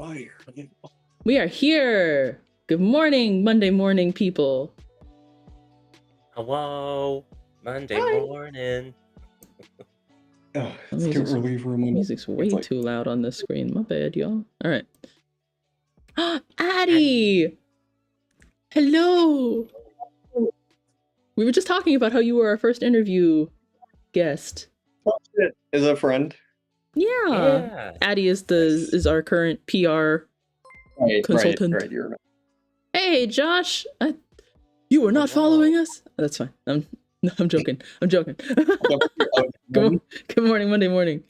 fire. We are here. Good morning, Monday morning, people. Hello, Monday Hi. morning. It's too early for a Monday. Music's way too loud on this screen. My bad, y'all. All right. Addie! Hello! We were just talking about how you were our first interview guest. Oh, shit. Is it a friend? Yeah. Addie is our current PR consultant. Right, you're right. Hey, Josh! You were not following us? That's fine. I'm joking. Good morning, Monday morning.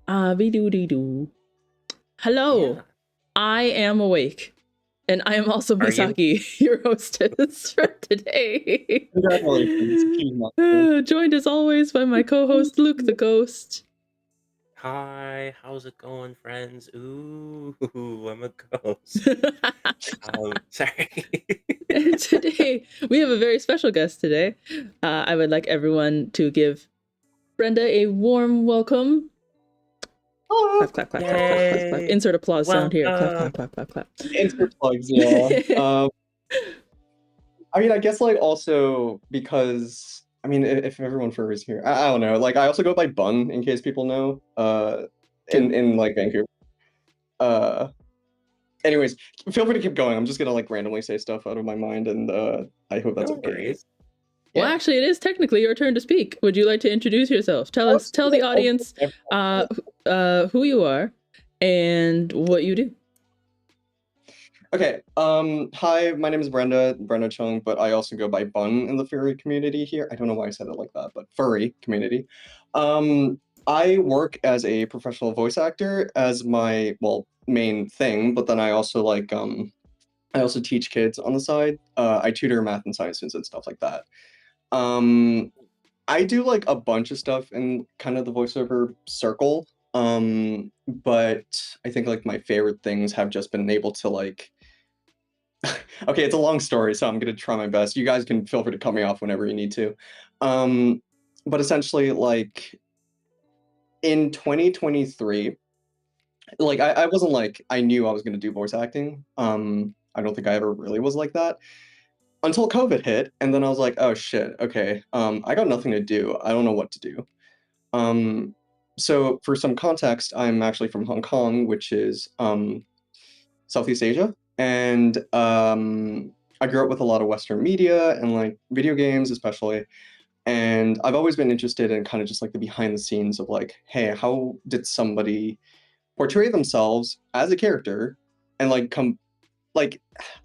Be-doo-dee-doo. Hello. Yeah. I am awake. And I am also Misaki, your hostess for today. Congratulations. Joined as always by my co-host, Luke the Ghost. Hi, how's it going, friends? Ooh, I'm a ghost. Sorry. And today, we have a very special guest today. I would like everyone to give Brenda a warm welcome. Clap, clap, clap, clap, clap, clap. Insert applause sound here. Clap, clap, clap, clap, clap. Insert plugs, yeah. I mean, I guess like also because I mean, if everyone is here, I don't know. Like, I also go by Bun in case people know. In like Vancouver. Anyways, feel free to keep going. I'm just gonna like randomly say stuff out of my mind, and I hope that's okay. Well, actually, it is technically your turn to speak. Would you like to introduce yourself? Tell the audience who you are and what you do. Okay. Hi, my name is Brenda Chung, but I also go by Bun in the furry community here. I don't know why I said it like that, but furry community. I work as a professional voice actor as my main thing, but then I also like I also teach kids on the side. I tutor math and sciences and stuff like that. I do like a bunch of stuff in kind of the voiceover circle. But I think like my favorite things have just been able to like okay, it's a long story, so I'm gonna try my best. You guys can feel free to cut me off whenever you need to. But essentially, like in 2023, like I wasn't like I knew I was gonna do voice acting. I don't think I ever really was like that until COVID hit, and then I was like, oh shit, okay, I got nothing to do. I don't know what to do. So for some context, I'm actually from Hong Kong, which is Southeast Asia. And I grew up with a lot of Western media and like video games, especially. And I've always been interested in kind of just like the behind the scenes of like, hey, how did somebody portray themselves as a character and like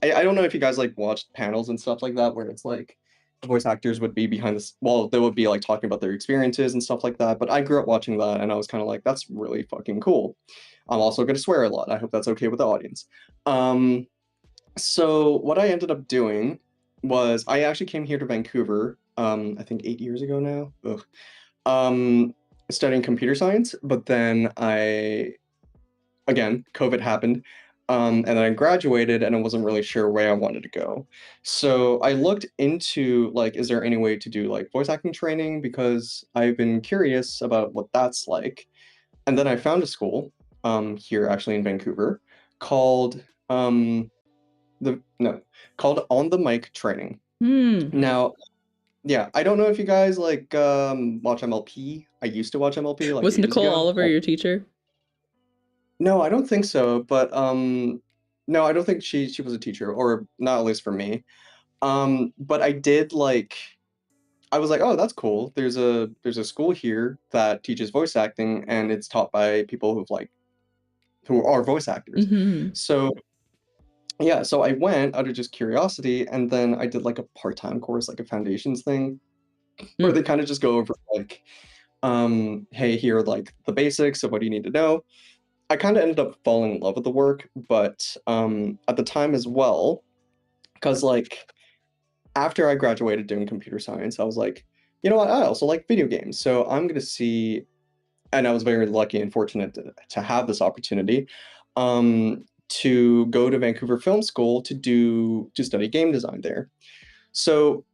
I don't know if you guys like watched panels and stuff like that where it's like the voice actors would be behind this, well, they would be like talking about their experiences and stuff like that. But I grew up watching that and I was kind of like, that's really fucking cool. I'm also going to swear a lot. I hope that's okay with the audience. So what I ended up doing was I actually came here to Vancouver, I think 8 years ago now. Studying computer science, but then again, COVID happened. And then I graduated and I wasn't really sure where I wanted to go. So I looked into like, is there any way to do like voice acting training? Because I've been curious about what that's like. And then I found a school here actually in Vancouver called called On the Mic Training. Now, yeah, I don't know if you guys like watch MLP. I used to watch MLP like Was ages Nicole ago. Oliver your teacher? No, I don't think so. But no, I don't think she was a teacher, or not at least for me. But I did like I was like, oh, that's cool. There's a school here that teaches voice acting, and it's taught by people who are voice actors. So yeah, so I went out of just curiosity, and then I did like a part-time course, like a foundations thing, where they kind of just go over like, hey, here are like the basics of what you need to know. I kind of ended up falling in love with the work, but at the time as well, because like after I graduated doing computer science, I was like, you know what, I also like video games, so I'm gonna see, and I was very lucky and fortunate to have this opportunity, to go to Vancouver Film School to study game design there. So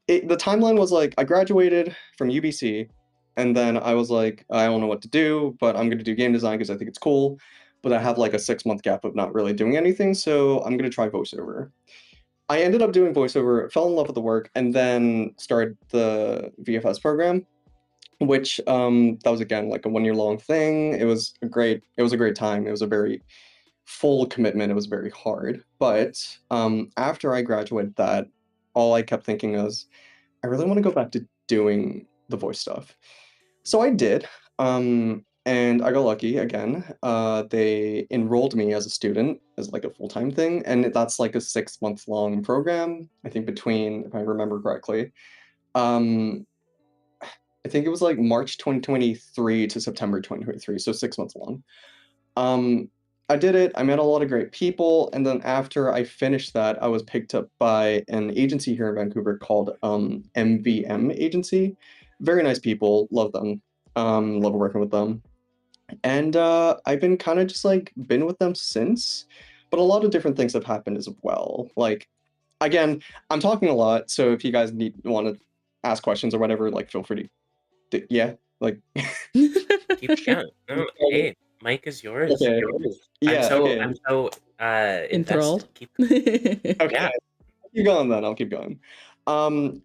the timeline was like I graduated from UBC, and then I was like, I don't know what to do, but I'm going to do game design because I think it's cool. but I have like a 6-month gap of not really doing anything, so I'm gonna try voiceover. I ended up doing voiceover, fell in love with the work, and then started the VFS program, which that was again like a 1 year long thing. It was a great time. It was a very full commitment. It was very hard. But after I graduated that, all I kept thinking was, I really want to go back to doing the voice stuff. So I did. And I got lucky again. They enrolled me as a student as like a full-time thing, and that's like a 6 month long program. I think between, if I remember correctly, um, I think it was like March 2023 to September 2023, so 6 months long. Um, I did it. I met a lot of great people, and then after I finished that, I was picked up by an agency here in Vancouver called MVM Agency. Very nice people, love them. Love working with them. And I've been kind of just like been with them since, but a lot of different things have happened as well. Like again, I'm talking a lot, so if you guys need want to ask questions or whatever, like feel free to yeah, like Keep yeah. No, hey, Mike is yours. okay. I'm Yeah, so okay. I'm so invested. Enthralled. Keep Okay. yeah. Keep going then. I'll keep going.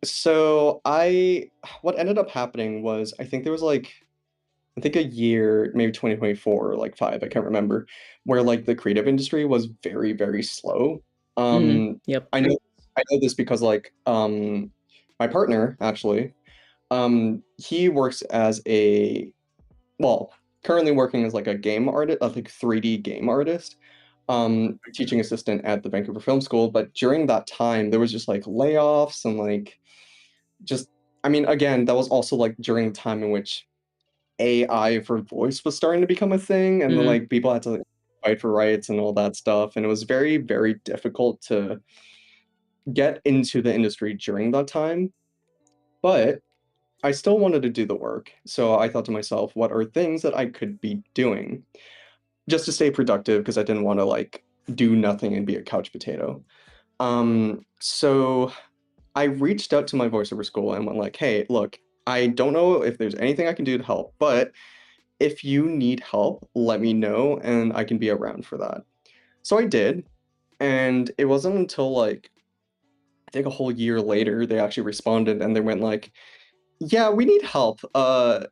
So what ended up happening was I think there was like I think a year, maybe 2024 or like 5, I can't remember, where like the creative industry was very, very slow. Yep. I know this because like my partner actually, he works as well, currently working as like a game artist, like 3D game artist, teaching assistant at the Vancouver Film School. But during that time, there was just like layoffs and like just, I mean, again, that was also like during the time in which AI for voice was starting to become a thing, and then Mm. like people had to like, fight for rights and all that stuff, and it was very, very difficult to get into the industry during that time. But I still wanted to do the work, so I thought to myself, what are things that I could be doing just to stay productive because I didn't want to like do nothing and be a couch potato. So I reached out to my voiceover school and went like, "Hey, look, I don't know if there's anything I can do to help, but if you need help, let me know and I can be around for that." So I did, and it wasn't until like I think a whole year later they actually responded and they went like, "Yeah, we need help." And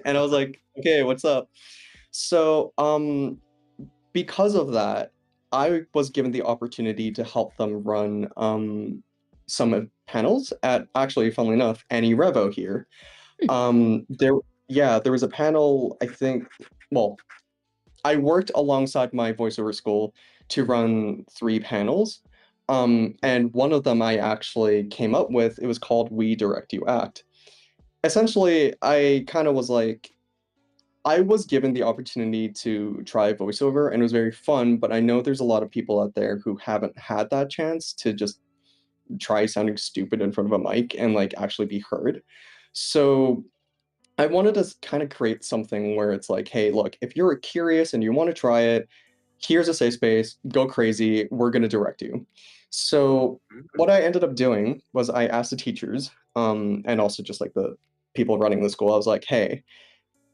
I was like, "Okay, what's up?" So, because of that, I was given the opportunity to help them run some panels at actually, funnily enough, Annie Revo here. There, yeah, there was a panel. I think, well, I worked alongside my voiceover school to run 3 panels. And one of them I actually came up with. It was called "We Direct You Act." Essentially, I kind of was like, I was given the opportunity to try voiceover and it was very fun, but I know there's a lot of people out there who haven't had that chance to just try sounding stupid in front of a mic and like actually be heard. So I wanted to kind of create something where it's like, hey, look, if you're curious and you want to try it, here's a safe space, go crazy, we're going to direct you. So what I ended up doing was I asked the teachers, and also just like the people running the school, I was like, hey,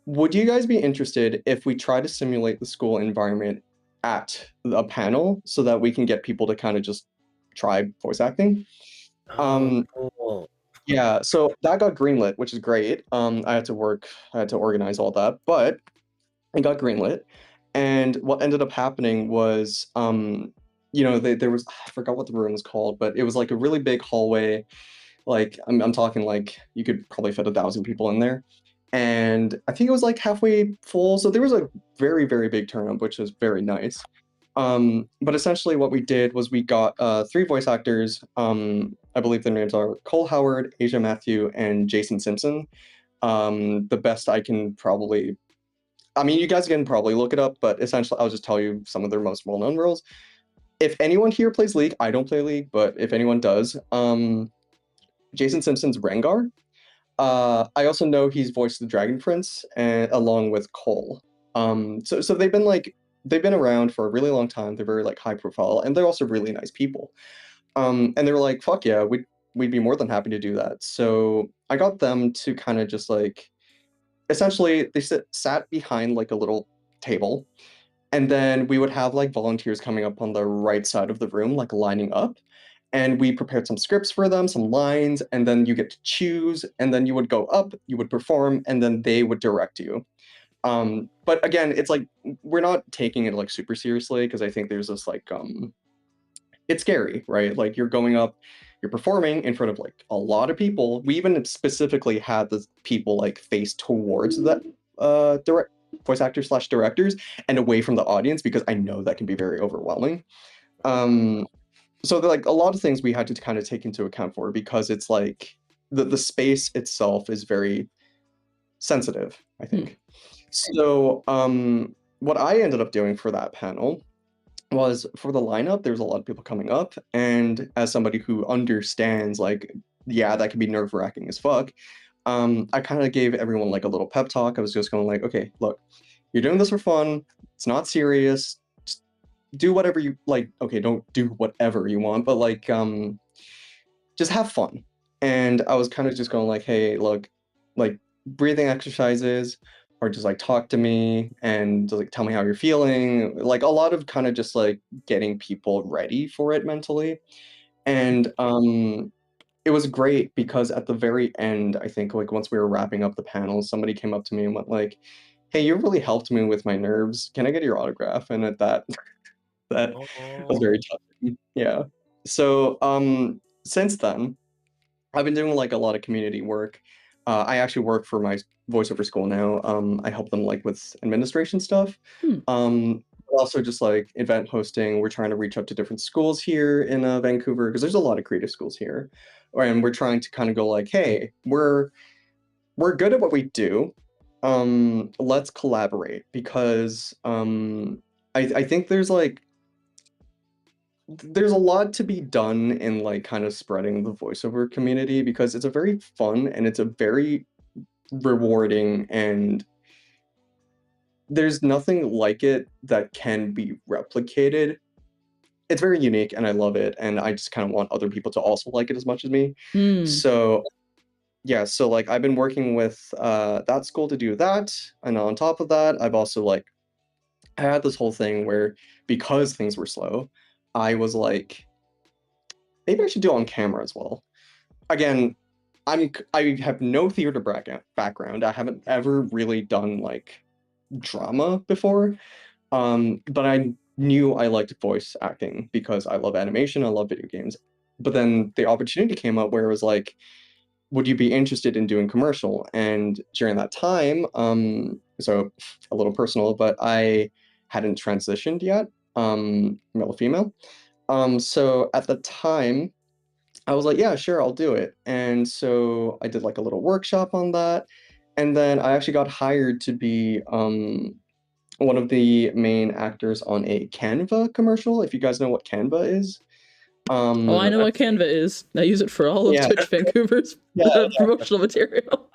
would you guys be interested if we try to simulate the school environment at a panel so that we can get people to kind of just try voice acting? Oh, Um, cool. yeah, so that got greenlit, which is great. I had to organize all that, but it got greenlit. And what ended up happening was, there was, I forgot what the room was called, but it was like a really big hallway. Like I'm talking like you could probably fit 1,000 people in there. And I think it was like halfway full. So there was a very, very big turnout, which was very nice. But essentially what we did was we got 3 voice actors. I believe their names are Cole Howard, Asia Matthew, and Jason Simpson. The best I can probably, I mean, you guys can probably look it up, but essentially I'll just tell you some of their most well-known roles. If anyone here plays League, I don't play League, but if anyone does, Jason Simpson's Rengar. I also know he's voiced the Dragon Prince, and along with Cole. So they've been around for a really long time. They're very like high profile, and they're also really nice people. And they were like, "Fuck yeah, we'd be more than happy to do that." So I got them to kind of just like essentially they sat behind like a little table, And then we would have like volunteers coming up on the right side of the room, like lining up. And we prepared some scripts for them, some lines, and then you get to choose. And then you would go up, you would perform, and then they would direct you. But again, it's like we're not taking it like super seriously because I think there's this like it's scary, right? Like you're going up, you're performing in front of like a lot of people. We even specifically had the people like face towards the direct voice actors slash directors and away from the audience because I know that can be very overwhelming. Um, so like a lot of things we had to kind of take into account for because it's like the space itself is very sensitive, I think. So what I ended up doing for that panel was for the lineup, there's a lot of people coming up, and as somebody who understands, like, yeah, that can be nerve-wracking as fuck, I kind of gave everyone like a little pep talk. I was just going like, okay, look, you're doing this for fun. It's not serious. Just do whatever you like. Okay, don't do whatever you want, but like, just have fun. And I was kind of just going like, hey, look, like breathing exercises or just like talk to me and just, like tell me how you're feeling. Like a lot of kind of just like getting people ready for it mentally. And it was great because at the very end, I think like once we were wrapping up the panel, somebody came up to me and went like, "Hey, you really helped me with my nerves. Can I get your autograph?" And at that that was Oh, very touching. Yeah. So since then I've been doing like a lot of community work. I actually work for my voiceover school now. I help them like with administration stuff. Hmm. Also just like event hosting. We're trying to reach out to different schools here in Vancouver because there's a lot of creative schools here, and we're trying to kind of go like, hey, we're good at what we do. Let's collaborate because I think there's a lot to be done in like kind of spreading the voiceover community because it's a very fun and it's a very rewarding and there's nothing like it that can be replicated. It's very unique and I love it and I just kind of want other people to also like it as much as me. Mm. So yeah, so like I've been working with that school to do that, and on top of that, I've also like I had this whole thing where because things were slow, I was like, maybe I should do it on camera as well. Again, I have no theater background. I haven't ever really done like drama before. But I knew I liked voice acting because I love animation, I love video games. But then the opportunity came up where it was like, would you be interested in doing commercial? And during that time, so a little personal, but I hadn't transitioned yet, male to female. So at the time, I was like, yeah, sure, I'll do it. And so I did like a little workshop on that. And then I actually got hired to be one of the main actors on a Canva commercial, if you guys know what Canva is. Oh, I know I've what Canva is. I use it for all of Yeah, Twitch Vancouver's yeah, promotional material.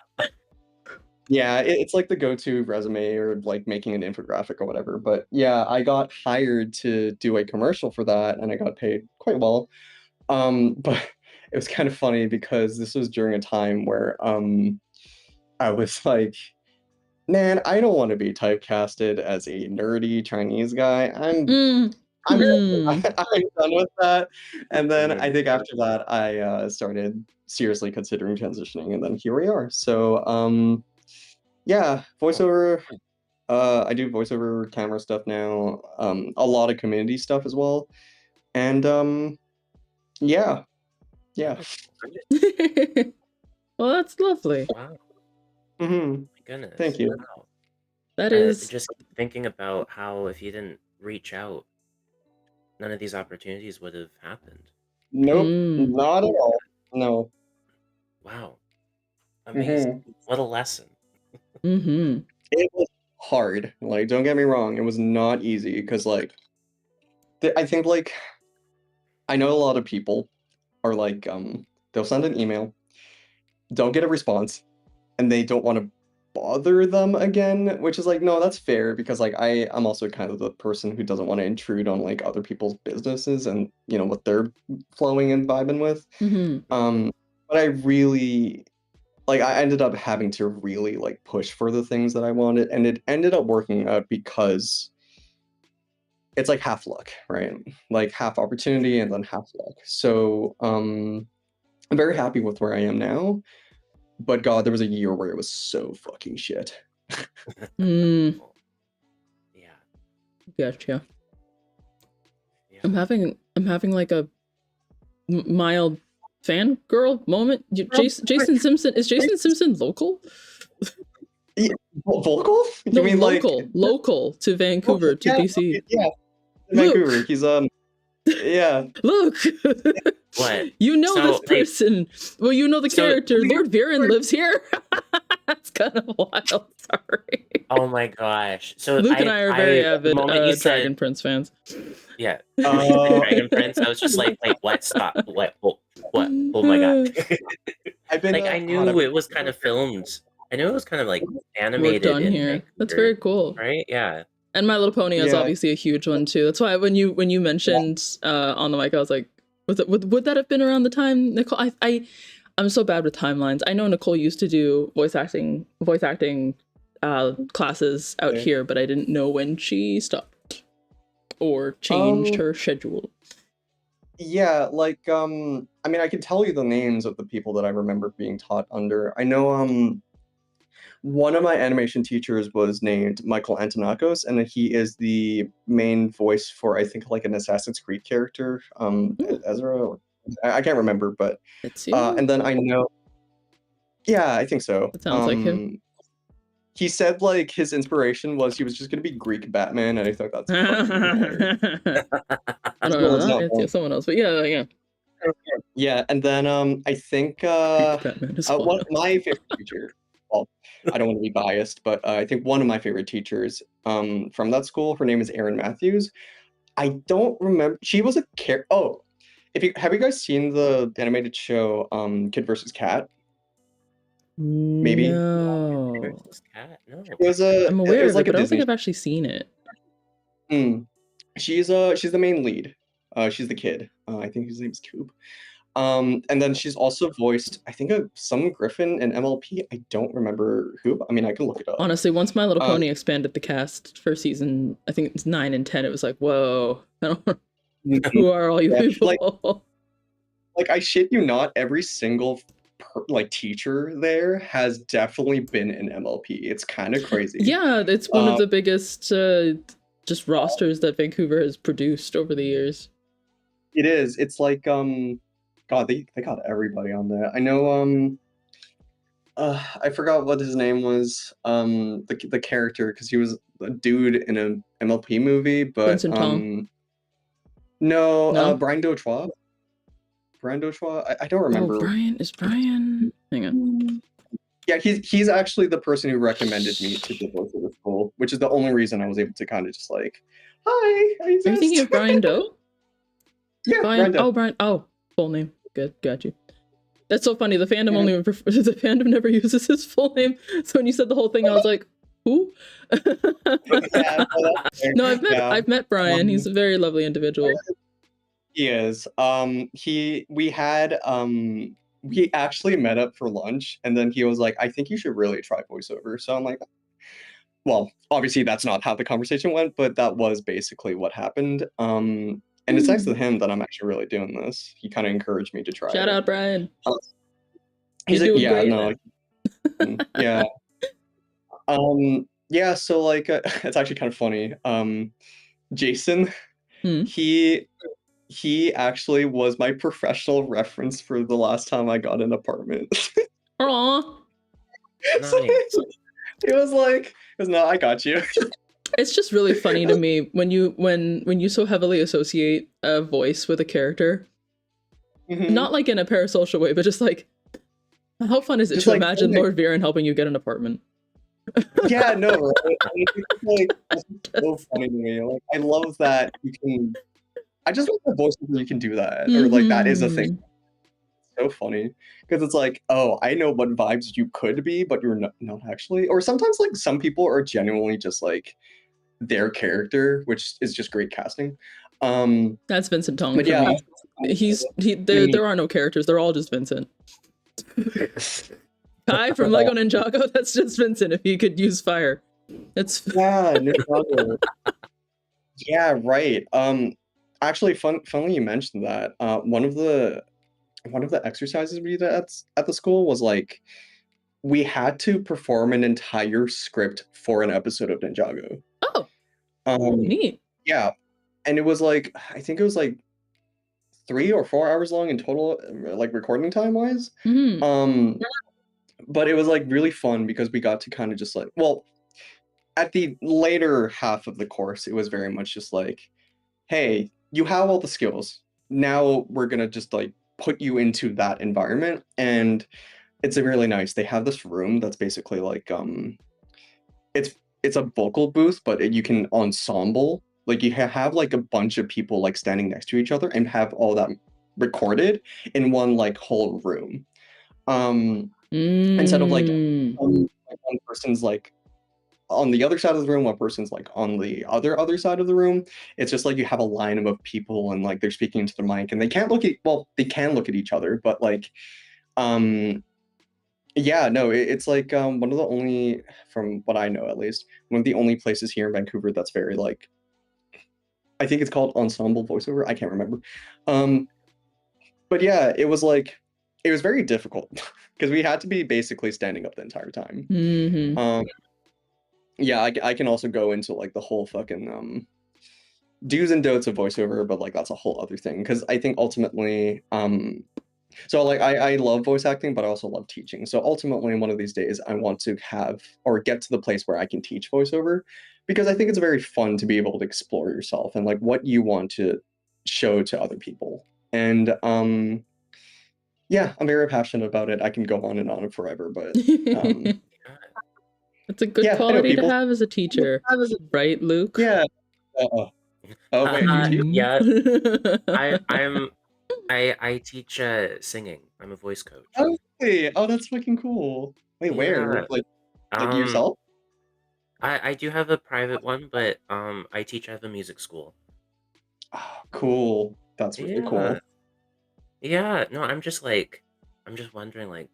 yeah, it's like the go-to resume or like making an infographic or whatever. But yeah, I got hired to do a commercial for that and I got paid quite well. But it was kind of funny because this was during a time where I was like, man, I don't want to be typecasted as a nerdy Chinese guy. Mm. I'm Hmm. I'm done with that. And then I mm, think after that I started seriously considering transitioning and then here we are. So yeah, oh, voiceover I do voiceover camera stuff now, a lot of community stuff as well. And yeah, yeah. nice. Well, that's lovely. Wow, Hmm. my goodness. Thank you. Wow. That is. Just thinking about how if you didn't reach out, none of these opportunities would have happened. Nope, Mm. not at all. No. Wow, amazing. Hmm. What a lesson. Mm-hmm. It was hard. Like, don't get me wrong, it was not easy because like I think like I know a lot of people are like they'll send an email, don't get a response, and they don't want to bother them again, which is like, no, that's fair because like I'm also kind of the person who doesn't want to intrude on like other people's businesses and you know what they're flowing and vibing with. Mm-hmm. Um, but I really like I ended up having to really like push for the things that I wanted, and it ended up working out because it's like half luck, right? Like half opportunity and then half luck. So I'm very happy with where I am now. But God, there was a year where it was so fucking shit. Mm, Yeah. gotcha. Yeah. I'm having like a mild fangirl moment. Jason Simpson, is Jason Simpson local? Yeah, vocal? You No, mean like local to Vancouver, to yeah, BC. yeah, in Luke, Vancouver. He's yeah. look, What? you know this So, like, person. Well, you know the so character. Lord Viren lives here. That's kind of wild. Sorry. oh my gosh. So Luke and I are very the avid moment you said, Dragon Prince fans. yeah, the moment you said Dragon Prince, I was just like, wait, what? Stop. What? Oh my god. I've been Like, I God, knew it was kind of filmed. I knew it was kind of like Work animated done in here. That's Vancouver, very cool. right? Yeah. And My Little Pony is yeah. obviously a huge one too. That's why when you mentioned on the mic, I was like, would that have been around the time Nicole? I'm so bad with timelines. I know Nicole used to do voice acting classes out here, but I didn't know when she stopped or changed her schedule. Yeah, like I mean, I can tell you the names of the people that I remember being taught under. I know one of my animation teachers was named Michael Antonakos, and he is the main voice for, I think, like an Assassin's Creed character, Ezra. I can't remember, but It's and then I know, yeah, I think so. That sounds like him. He said like his inspiration was he was just gonna be Greek Batman, and I thought that's fucking hilarious. I don't know that. It's someone else, but yeah. Yeah, and then I think Batman is one wild. of my favorite teacher. Well, I don't want to be biased, but I think one of my favorite teachers from that school, her name is Erin Matthews. I don't remember. She was a Oh, if you have you guys seen the animated show Kid versus Cat? Maybe No. Cat? No. I'm it aware was of it, like a but I don't think Disney. I've actually seen it. She's the main lead. She's the kid. I think his name's Coop. And then she's also voiced, I think, some Griffin in MLP. I don't remember who. But, I mean, I can look it up. Honestly, once My Little Pony expanded the cast for season, I think it's 9 and 10, it was like, whoa, I don't who are all you people? Like I shit you not, every single teacher there has definitely been in MLP. It's kind of crazy. Yeah, it's one of the biggest just rosters that Vancouver has produced over the years. It is. It's like God, they got everybody on there. I know I forgot what his name was. The character, because he was a dude in an MLP movie, but Vincent Tong. no, Brian Dochois. I don't remember. Oh, Brian hang on. Yeah, he's actually the person who recommended me to the voice of the school, which is the only reason I was able to kind of just like, hi, I exist. Are you thinking of Brian Doe? Yeah, Brian. Oh, Brian. Oh, full name. Good, got you. That's so funny. The fandom the fandom never uses his full name. So when you said the whole thing, I was like, who? No, I've met Brian. He's a very lovely individual. He is. We actually met up for lunch, and then he was like, I think you should really try voiceover. So I'm like, well, obviously that's not how the conversation went, but that was basically what happened. And it's thanks to him that I'm actually really doing this. He kind of encouraged me to try Shout out, Brian. He's You're like, doing yeah, great. no, yeah. Yeah, so like it's actually kind of funny. Jason, he actually was my professional reference for the last time I got an apartment. Aww. So he was like, no, I got you. It's just really funny to me when you so heavily associate a voice with a character. Not like in a parasocial way, but just like, how fun is it to imagine Lord Viren helping you get an apartment? Yeah, no, right? It's so funny to me. Like, I love that you can. I just love the voice where you can do that, or like that is a thing. It's so funny because it's like, oh, I know what vibes you could be, but you're not actually. Or sometimes like some people are genuinely just like their character, which is just great casting. That's Vincent Tong but for yeah, me. There are no characters. They're all just Vincent. Kai from Lego Ninjago, that's just Vincent if he could use fire. It's yeah, Ninjago. Yeah, right. Actually, funny you mentioned that. One of the exercises we did at the school was like we had to perform an entire script for an episode of Ninjago. Oh, Um, neat. yeah, and it was like I think it was like 3 or 4 hours long in total, like recording time wise. Hmm. Um, but it was like really fun because we got to kind of just like, well, at the later half of the course, it was very much just like, hey, you have all the skills. Now we're gonna just like put you into that environment, and it's really nice. They have this room that's basically like it's it's a vocal booth, but you can ensemble. Like you have like a bunch of people like standing next to each other and have all that recorded in one like whole room. Um, instead of like Mm. one person's like on the other side of the room, one person's like on the other side of the room. It's just like you have a line of people and like they're speaking into the mic and they can't look at well, they can look at each other, but like um yeah, no, it's like one of the only, from what I know at least, one of the only places here in Vancouver that's very like I think it's called ensemble voiceover. I can't remember. Um, but yeah, it was like it was very difficult because we had to be basically standing up the entire time. Hmm. Um, yeah, I can also go into like the whole fucking do's and don'ts of voiceover, but like that's a whole other thing because I think ultimately so like I love voice acting, but I also love teaching. So ultimately one of these days I want to have or get to the place where I can teach voiceover because I think it's very fun to be able to explore yourself and like what you want to show to other people. And yeah, I'm very passionate about it. I can go on and on forever, but Yeah. That's a good yeah, I know quality to people. have as a teacher, right, Luke? Yeah. Uh, oh wait, you teach? Mm. Yeah, I'm I teach singing. I'm a voice coach. Oh, hey. Oh, that's fucking cool. Wait, where? Yeah. Like Um yourself? I do have a private one, but I teach at a music school. Oh, cool. That's really Yeah. cool. Yeah, no, I'm just wondering, like,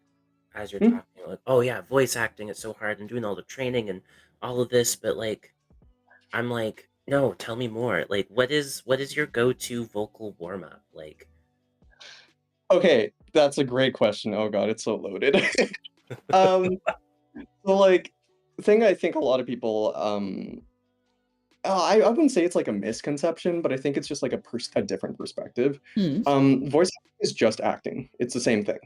as you're Hmm. talking, like, oh yeah, voice acting, it's so hard and doing all the training and all of this, but like, I'm like, no, tell me more. Like, what is your go-to vocal warm-up? Like, Okay, that's a great question. Oh god, it's so loaded. Um, so like, the thing I think a lot of people, I wouldn't say it's like a misconception, but I think it's just like a different perspective. Hmm. Voice acting is just acting. It's the same thing.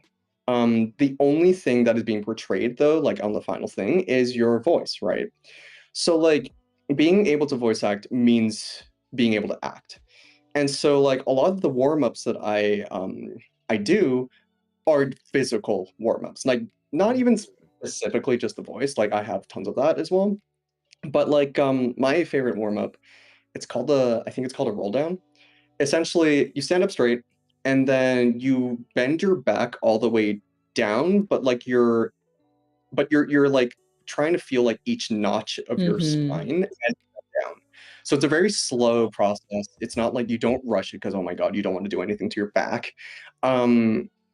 The only thing that is being portrayed though, like on the final thing, is your voice, right? So like, being able to voice act means being able to act. And so like a lot of the warm-ups that I do are physical warm-ups. Like not even mm, specifically just the voice, like I have tons of that as well. But like my favorite warm-up, I think it's called a roll down. Essentially, you stand up straight and then you bend your back all the way down, but you're like trying to feel like each notch of your Hmm. spine as you go down. So it's a very slow process. It's not like you don't rush it because oh my god, you don't want to do anything to your back.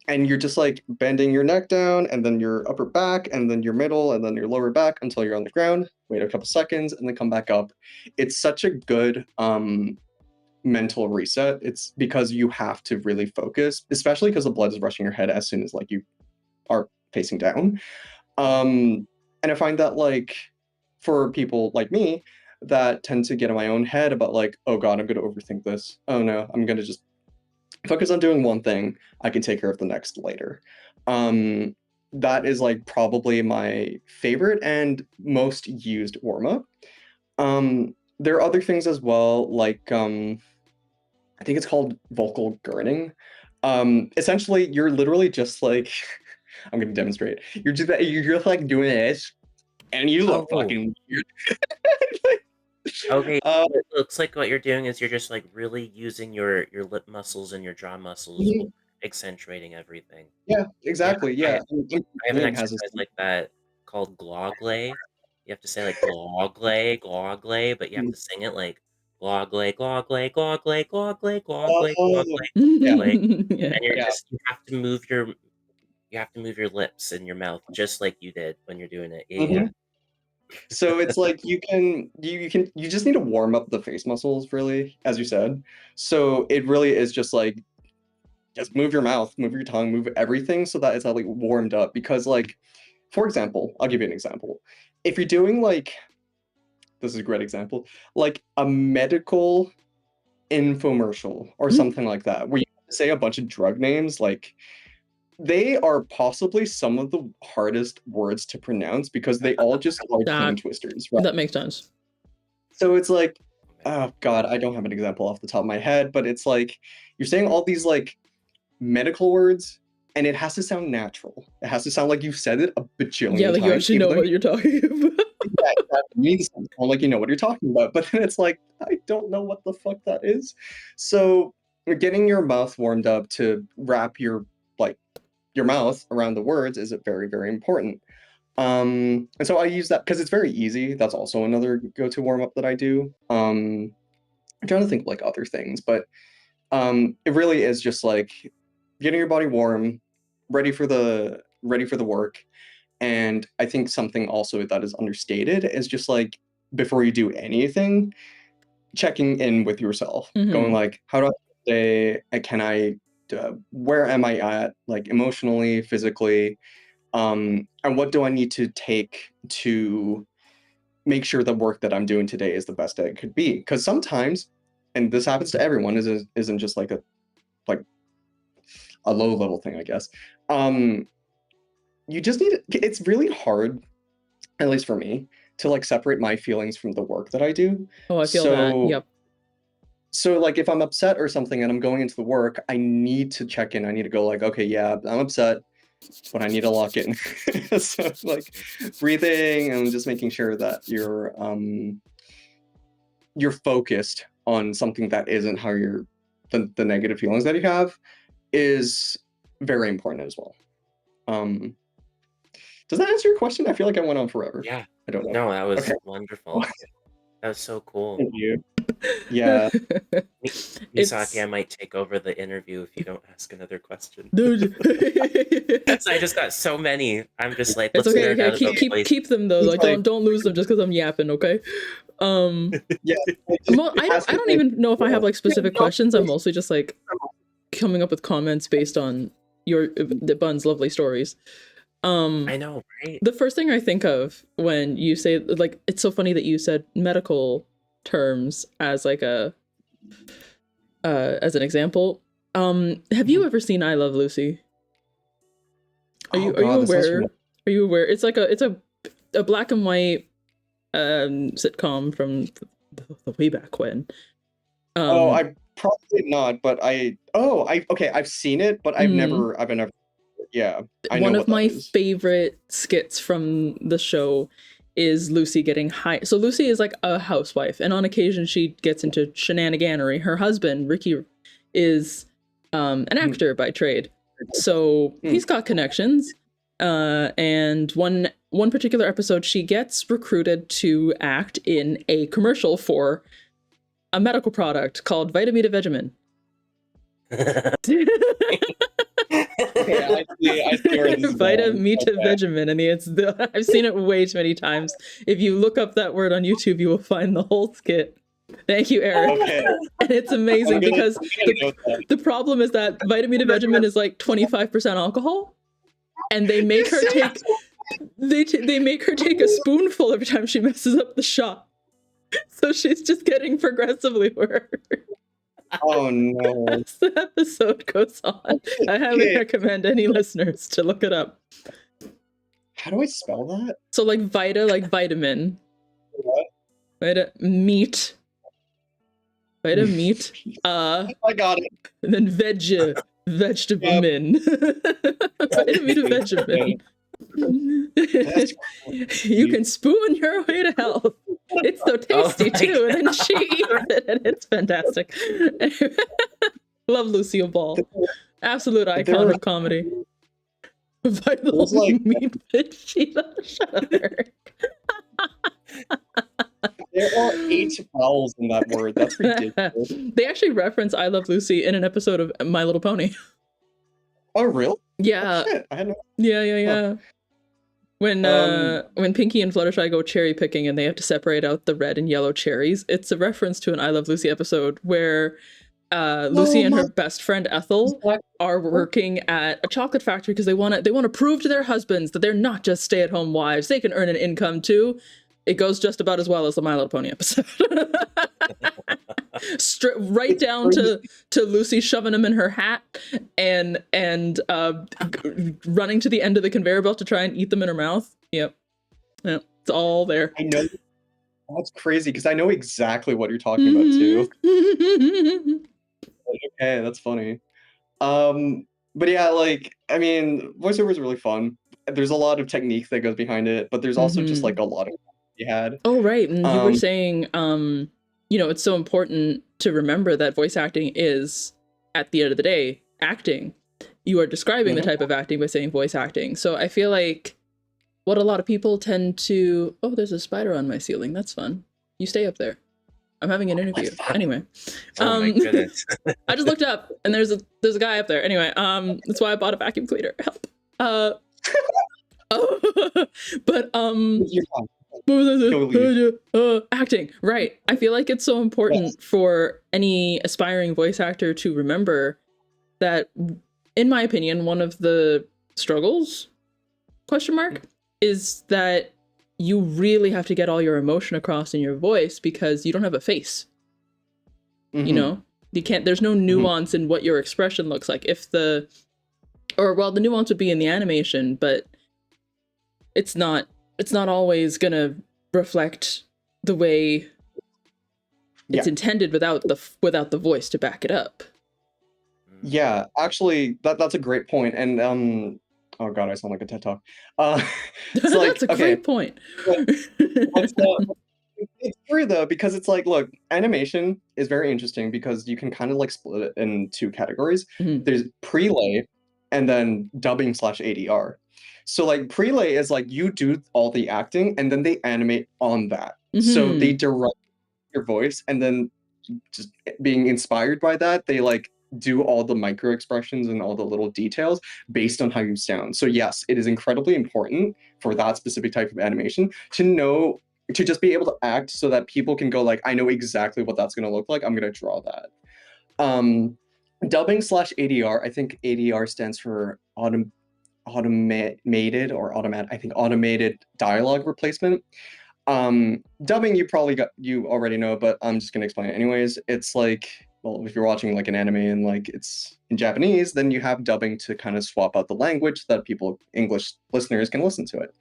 And you're just like bending your neck down and then your upper back and then your middle and then your lower back until you're on the ground. Wait a couple seconds and then come back up. It's such a good mental reset. It's because you have to really focus, especially because the blood is rushing your head as soon as like you are facing down. Um, and I find that like for people like me that tend to get in my own head about like, oh god, I'm gonna overthink this. Oh no, I'm gonna just focus on doing one thing. I can take care of the next later. Um, that is like probably my favorite and most used warm up. There are other things as well, like I think it's called vocal girding. Essentially, you're literally just like I'm gonna demonstrate. You're just like doing this, and you look oh, fucking weird. okay. uh, It looks like what you're doing is you're just like really using your lip muscles and your jaw muscles, mhm, accentuating everything. yeah, Yeah, exactly. I Yeah, and I have an doing has this. exercise like that called glogle. You have to say like glogle, glogle, but you have to sing it like glogle, glogle, glogle, glogle, glogle, glogle, Oh, yeah, glogle, Yeah. and yeah. you have to move your lips and your mouth just like you did when you're doing it. Yeah, yeah. Mhm. So it's like you just need to warm up the face muscles really, as you said. So it really is just like just move your mouth, move your tongue, move everything so that it's like warmed up. Because like, for example, I'll give you an example. If you're doing like, this is a great example, like a medical infomercial or something like that, where you say a bunch of drug names, like they are possibly some of the hardest words to pronounce because they all just are tongue That twisters, right? that makes sense. So it's like, oh God, I don't have an example off the top of my head, but it's like you're saying all these like medical words and it has to sound natural. It has to sound like you've said it a Yeah, bajillion like you times, actually even know though what you're talking about. that means something, like you know what you're talking about. But then it's like, I don't know what the fuck that is. So getting your mouth warmed up to wrap your like your mouth around the words is very, very important. And so I use that because it's very easy. That's also another go-to warm-up that I do. I'm trying to think of like other things, but it really is just like getting your body warm, ready for the work. And I think something also that is understated is just like before you do anything, checking in with yourself, going like, how do I stay? Can I? Where am I at? Like emotionally, physically, and what do I need to take to make sure the work that I'm doing today is the best that it could be? Because sometimes, and this happens to everyone, isn't just like a low level thing, I guess. Um, you just need it's really hard, at least for me, to like separate my feelings from the work that I do. Oh, I feel that. So Yep. so like if I'm upset or something and I'm going into the work, I need to check in. I need to go like, okay, yeah, I'm upset, but I need to lock in. So like breathing and just making sure that you're focused on something that isn't how you're the negative feelings that you have is very important as well. Um, does that answer your question? I feel like I went on forever. Yeah. I don't know. No, that was Okay. wonderful. That was so cool. Thank you. Yeah. Misaki, I It's might take over the interview if you don't ask another question. dude. Because I just got so many. I'm just like, It's let's okay. nerd Okay, out about place. keep them though. It's Like like, don't lose them just because I'm yapping. Okay. Um. yeah, like just I asking don't like, even know if I have well, like specific questions. I'm mostly just like coming up with comments based on the Bun's lovely stories. I know, right? The first thing I think of when you say like it's so funny that you said medical terms as like a as an example. Have you ever seen I Love Lucy? Are oh you God, this sounds aware? familiar. Are you aware? It's like a black and white sitcom from the way back when. Oh, I probably not, but okay, I've seen it, but mm, I've never, yeah, I know One of what that my is. favorite skits from the show is Lucy getting high. So Lucy is like a housewife, and on occasion she gets into shenaniganery. Her husband Ricky is an actor by trade, so he's got connections. And one particular episode, she gets recruited to act in a commercial for a medical product called Vitamita Vegemin. Okay, I see where this is going. Vitamita Okay. Vegemin, and I've seen it way too many times. If you look up that word on YouTube, you will find the whole skit. Thank you, Eric. Okay. And it's amazing because I'm gonna note that. the problem is that Vitamita Vegemin is like 25% alcohol, and they make her take they make her take a spoonful every time she messes up the shot. So she's just getting progressively worse Oh no. as the episode goes on. I highly Okay. recommend any listeners to look it up. How do I spell that? So like Vita, like vitamin. What? Vita meat. Vita meat. I got it. And then vegetable min. Vitamin vegetable. That's You can spoon your way to health. It's so tasty too, and then she eats it, and it's fantastic. Love Lucille Ball, absolute icon of comedy. Vital like- meat veggie. Shut up, Eric. There are 8 vowels in that word. That's ridiculous. They actually reference I Love Lucy in an episode of My Little Pony. Oh, really? Yeah. Oh, shit. I had no. Yeah. when Pinky and Fluttershy go cherry picking and they have to separate out the red and yellow cherries, it's a reference to an I Love Lucy episode where Lucy and her best friend Ethel are working at a chocolate factory because they want to prove to their husbands that they're not just stay-at-home wives. They can earn an income too. It goes just about as well as the My Little Pony episode. Right down to Lucy shoving them in her hat and running to the end of the conveyor belt to try and eat them in her mouth. Yep, it's all there. I know. That's crazy because I know exactly what you're talking about too. Okay, that's funny. But yeah, like, I mean, voiceover is really fun. There's a lot of technique that goes behind it, but there's also just like a lot of you had. Oh, right. And you were saying, you know, it's so important to remember that voice acting is, at the end of the day, acting. You are describing the type of acting by saying voice acting. So I feel like what a lot of people tend to... Oh, there's a spider on my ceiling. That's fun. You stay up there. I'm having an interview. Anyway. Oh my goodness. I just looked up and there's a guy up there. Anyway, that's why I bought a vacuum cleaner. Help. But acting, right. I feel like it's so important for any aspiring voice actor to remember that, in my opinion, one of the struggles, is that you really have to get all your emotion across in your voice because you don't have a face. You know, you can't, there's no nuance in what your expression looks like. The nuance would be in the animation, but it's not always gonna reflect the way it's intended without the voice to back it up. Yeah, actually, that's a great point. And oh god, I sound like a TED Talk. It's like, that's a great point. It's true though, because it's like, look, animation is very interesting because you can kind of like split it in two categories. There's prelay and then dubbing / ADR. So like prelay is like you do all the acting and then they animate on that. So they direct your voice and then just being inspired by that, they like do all the micro expressions and all the little details based on how you sound. So yes, it is incredibly important for that specific type of animation to just be able to act so that people can go like, I know exactly what that's going to look like. I'm going to draw that. Dubbing / ADR, I think ADR stands for automated dialogue replacement. Dubbing you already know, but I'm just gonna explain it anyways. It's like, well, if you're watching like an anime and like it's in Japanese, then you have dubbing to kind of swap out the language so that English listeners can listen to it.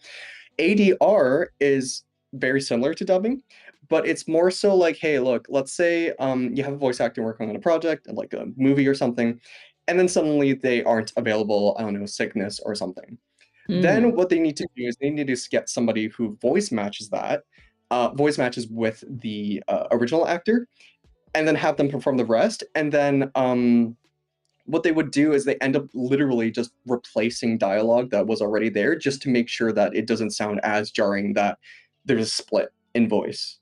ADR is very similar to dubbing, but it's more so like, hey, look, let's say you have a voice actor working on a project, like a movie or something, and then suddenly they aren't available, I don't know, sickness or something. Then what they need to do is they need to get somebody who voice matches with the original actor, and then have them perform the rest. And then what they would do is they end up literally just replacing dialogue that was already there just to make sure that it doesn't sound as jarring, that there's a split in voice.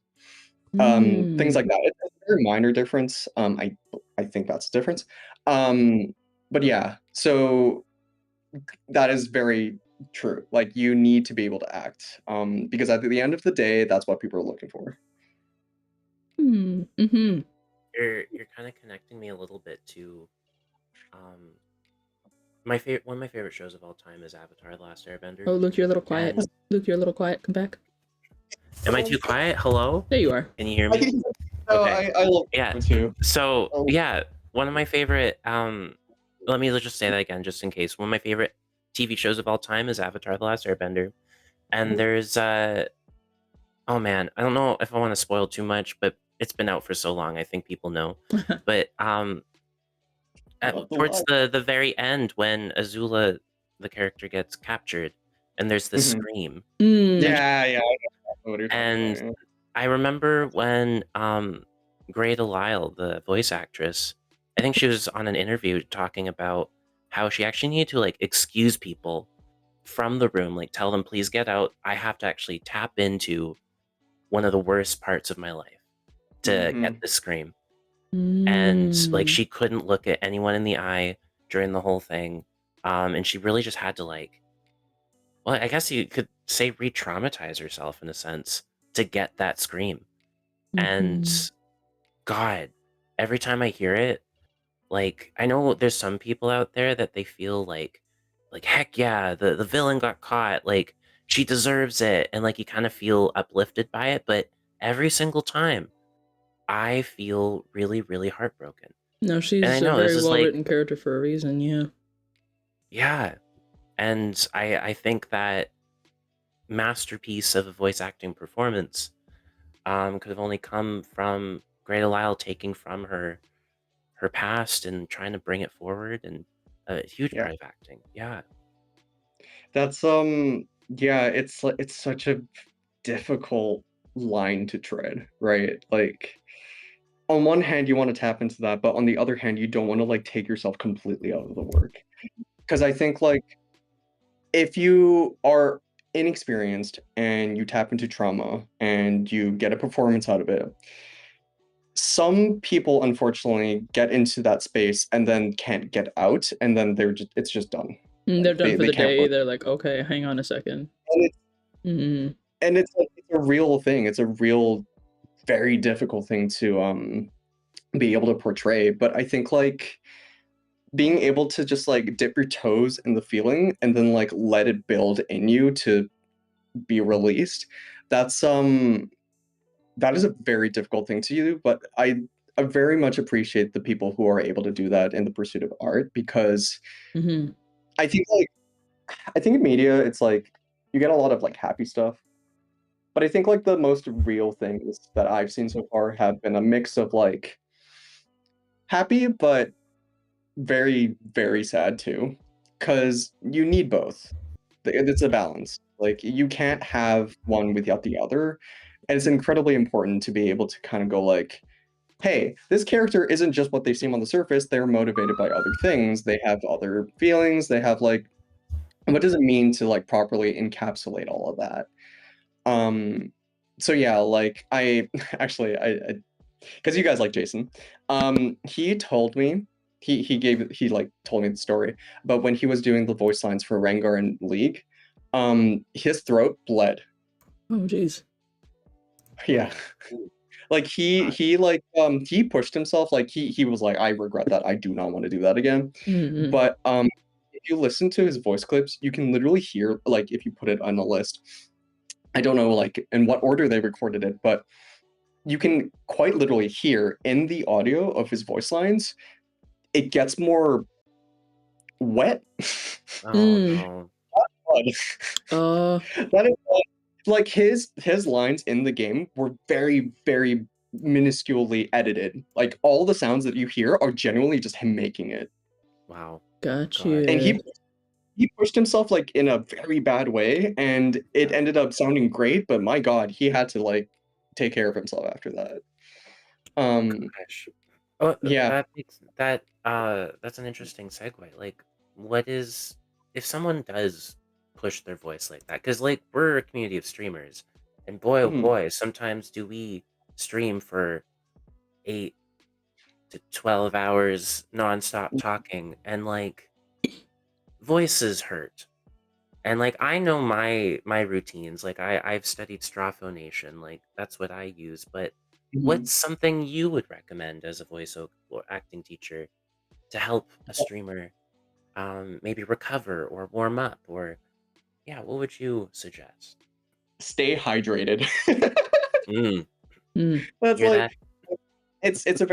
Things like that. It's a very minor difference. I think that's the difference. But yeah, so that is very true. Like you need to be able to act, because at the end of the day, that's what people are looking for. You're kind of connecting me a little bit to one of my favorite shows of all time is Avatar: The Last Airbender. Oh, Luke, you're a little quiet. Luke, you're a little quiet. Come back. Am I too quiet? Hello? There you are. Can you hear me? Okay. I love it too. So yeah, one of my favorite let me just say that again just in case. One of my favorite TV shows of all time is Avatar: The Last Airbender. And there's oh man, I don't know if I want to spoil too much, but it's been out for so long, I think people know. But towards the very end, when Azula, the character, gets captured, and there's this scream. Yeah. And I remember when Greta Lyle, the voice actress, I think she was on an interview talking about how she actually needed to like excuse people from the room, like tell them, please get out. I have to actually tap into one of the worst parts of my life to get this scream. And like she couldn't look at anyone in the eye during the whole thing. And she really just had to like well, I guess you could say re-traumatize yourself in a sense to get that scream. And God, every time I hear it, like I know there's some people out there that they feel like heck yeah, the villain got caught, like she deserves it, and like you kind of feel uplifted by it, but every single time I feel really, really heartbroken. No, And I she's a know this very is well like, written character for a reason. Yeah. yeah, and I think that masterpiece of a voice acting performance could have only come from Greta Lyle taking from her past and trying to bring it forward, and a huge Yeah. part of acting. Yeah. That's yeah, it's such a difficult line to tread, right? Like on one hand you want to tap into that, but on the other hand you don't want to like take yourself completely out of the work. Because I think like if you are inexperienced and you tap into trauma and you get a performance out of it, some people unfortunately get into that space and then can't get out, and then it's just done. They're Like done for they the can't day. work. They're like, okay, hang on a second. And it's Mm-hmm. and it's like it's a real thing. It's a real very difficult thing to be able to portray. But I think like being able to just like dip your toes in the feeling and then like let it build in you to be released, that's that is a very difficult thing to do. But I very much appreciate the people who are able to do that in the pursuit of art, because Mm-hmm. I think like I think in media it's like you get a lot of like happy stuff. But I think like the most real things that I've seen so far have been a mix of like happy but very, very sad too. Because you need both. It's a balance. Like you can't have one without the other. And it's incredibly important to be able to kind of go like, hey, this character isn't just what they seem on the surface. They're motivated by other things. They have other feelings. They have like, what does it mean to like properly encapsulate all of that? Um, so yeah, like I actually I because you guys like Jason, he told me he like told me the story, but when he was doing the voice lines for Rengar in League, his throat bled. Oh, jeez. Oh Yeah, man. like God. he pushed himself. Like he was like, I regret that. I do not want to do that again. Mm-hmm. But if you listen to his voice clips, you can literally hear like if you put it on a list. I don't know like in what order they recorded it, but you can quite literally hear in the audio of his voice lines, it gets more wet. Oh Mm. no. Uh. That is like his lines in the game were very, very minusculely edited. Like all the sounds that you hear are genuinely just him making it. Wow. Got God. And you. he pushed himself like in a very bad way, and it Yeah. ended up sounding great, but my God, he had to like take care of himself after that. Gosh. Oh, Yeah. that makes that that's an interesting segue. Like, what is if someone does push their voice like that? Because like we're a community of streamers, and boy oh Mhm. boy, sometimes do we stream for 8 to 12 hours nonstop talking, and like voices hurt. And like I know my routines. Like I've studied straw phonation. Like that's what I use. But Mhm. what's something you would recommend as a voice or acting teacher to help a streamer maybe recover or warm up, or yeah, what would you suggest? Stay hydrated. Mm, Mm. That's hear like that? it's a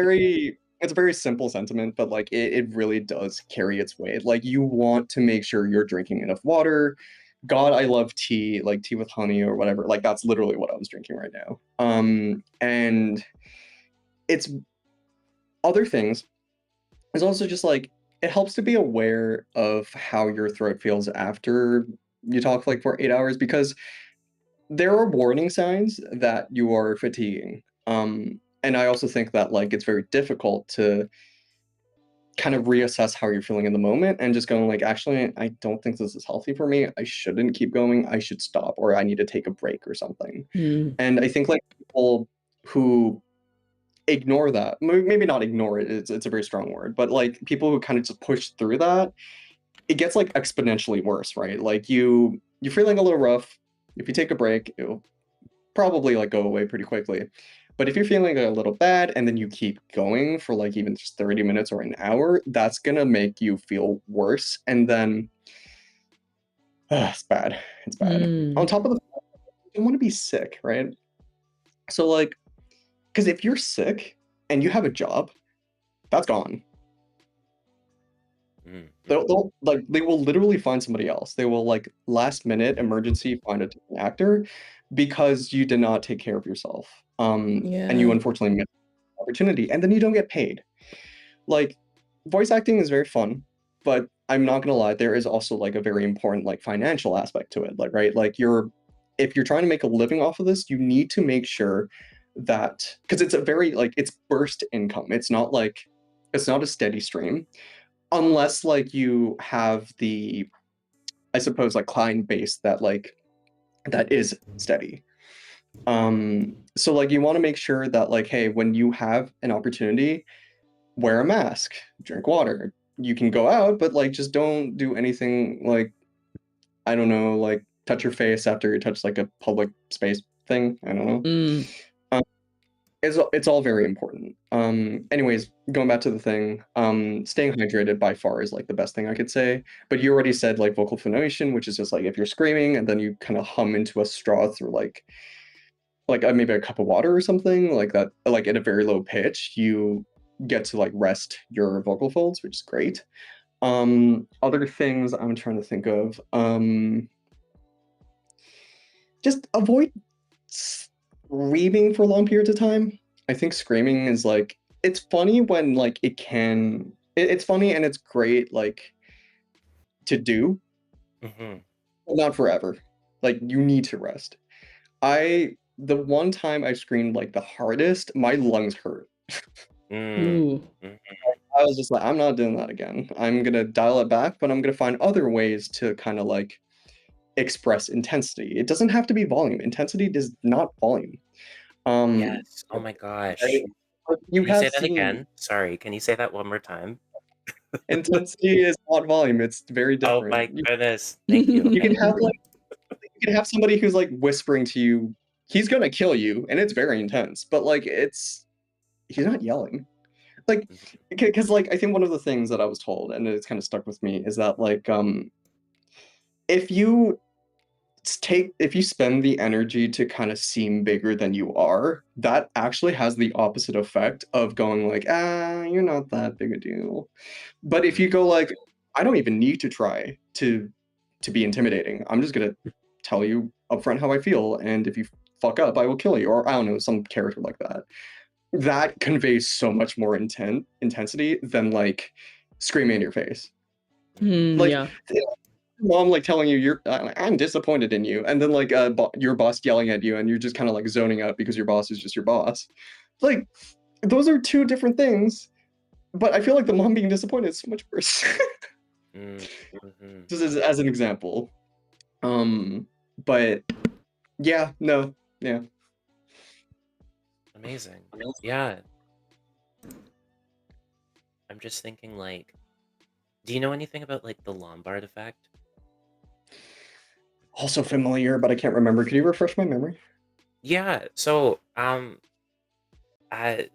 very simple sentiment, but like it really does carry its weight. Like you want to make sure you're drinking enough water. God, I love tea, like tea with honey or whatever. Like that's literally what I was drinking right now. And it's other things. It's also just like it helps to be aware of how your throat feels after you talk for like for 8 hours, because there are warning signs that you are fatiguing. And I also think that like it's very difficult to kind of reassess how you're feeling in the moment and just going like, actually, I don't think this is healthy for me. I shouldn't keep going. I should stop, or I need to take a break or something. Mm. And I think like people who ignore that, maybe not ignore it, it's a very strong word, but like people who kind of just push through that, it gets like exponentially worse, right? Like you're feeling a little rough. If you take a break, it'll probably like go away pretty quickly. But if you're feeling a little bad and then you keep going for like even just 30 minutes or an hour, that's gonna make you feel worse. And then it's bad. It's bad. On top of the fact, you don't want to be sick, right? So like, because if you're sick and you have a job, that's gone. They'll like they will literally find somebody else. They will like last minute emergency find a different actor because you did not take care of yourself. And you Yeah. unfortunately missed the opportunity, and then you don't get paid. Like voice acting is very fun, but I'm not gonna lie, there is also like a very important like financial aspect to it. Like, right, like if you're trying to make a living off of this, you need to make sure that because it's a very like it's burst income. It's not a steady stream unless like you have the I suppose like client base that is steady. So like you want to make sure that like hey, when you have an opportunity, wear a mask, drink water. You can go out, but like just don't do anything like I don't know, like touch your face after you touch like a public space thing. I don't know. Mm. It's all very important. Anyways, going back to the thing, staying hydrated by far is like the best thing I could say. But you already said like vocal phonation, which is just like if you're screaming and then you kind of hum into a straw through maybe a cup of water or something like that, like at a very low pitch, you get to like rest your vocal folds, which is great. Other things I'm trying to think of. Just avoid screaming for long periods of time. I think screaming is like it's funny when like it's funny and it's great like to do, but not forever. Like you need to rest. The one time I screamed like the hardest, my lungs hurt. Ooh. I was just like, I'm not doing that again. I'm gonna dial it back, but I'm gonna find other ways to kind of like express intensity. It doesn't have to be volume. Intensity is not volume. Um, Yes. Oh my gosh. right? You Can you have say that seen again? Sorry, can you say that one more time? intensity is not volume. It's very Oh different. my goodness. Thank you. You Okay. can have like you can have somebody who's like whispering to you. He's gonna kill you, and it's very intense. But like he's not yelling. Like because like I think one of the things that I was told, and it's kind of stuck with me, is that like if you if you spend the energy to kind of seem bigger than you are, that actually has the opposite effect of going like, you're not that big a deal. But if you go like, I don't even need to try to be intimidating. I'm just gonna tell you upfront how I feel, and if you fuck up, I will kill you, or I don't know, some character like that. That conveys so much more intensity than like screaming in your face. Like Yeah. mom like telling you I'm disappointed in you, and then like your boss yelling at you, and you're just kind of like zoning out because your boss is just your boss. Like those are two different things, but I feel like the mom being disappointed is so much worse. Just as an example. But yeah, no, yeah. Amazing. Yeah. I'm just thinking like, do you know anything about like the Lombard effect? Also familiar, but I can't remember. Could you refresh my memory? Yeah. So, the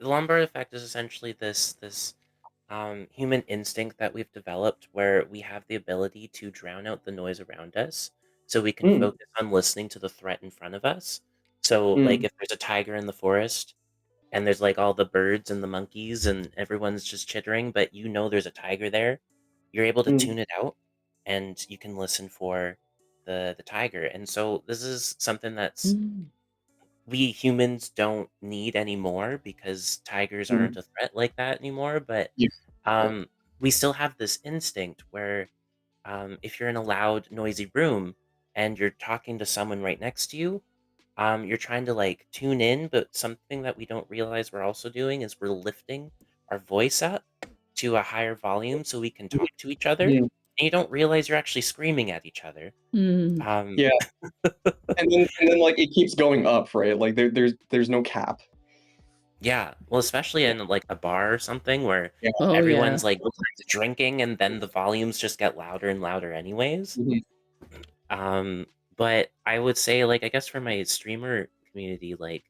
Lombard effect is essentially this human instinct that we've developed where we have the ability to drown out the noise around us so we can Mm, focus on listening to the threat in front of us. So, like, mm, if there's a tiger in the forest and there's like all the birds and the monkeys and everyone's just chittering, but you know there's a tiger there, you're able to mm, tune it out and you can listen for the tiger. And so, this is something that's Mm. we humans don't need anymore because tigers mm. aren't a threat like that anymore. But Yeah. um, we still have this instinct where if you're in a loud, noisy room and you're talking to someone right next to you, you're trying to like tune in. But something that we don't realize we're also doing is we're lifting our voice up to a higher volume so we can talk to each other. Mm, And you don't realize you're actually screaming at each other. Mm. Um, yeah. And then like it keeps going up, right? Like there's no cap. Yeah, well, especially in like a bar or something where Yeah. Oh yeah. everyone's like drinking and then the volumes just get louder and louder anyways. Mhm. But I would say, like, I guess for my streamer community, like,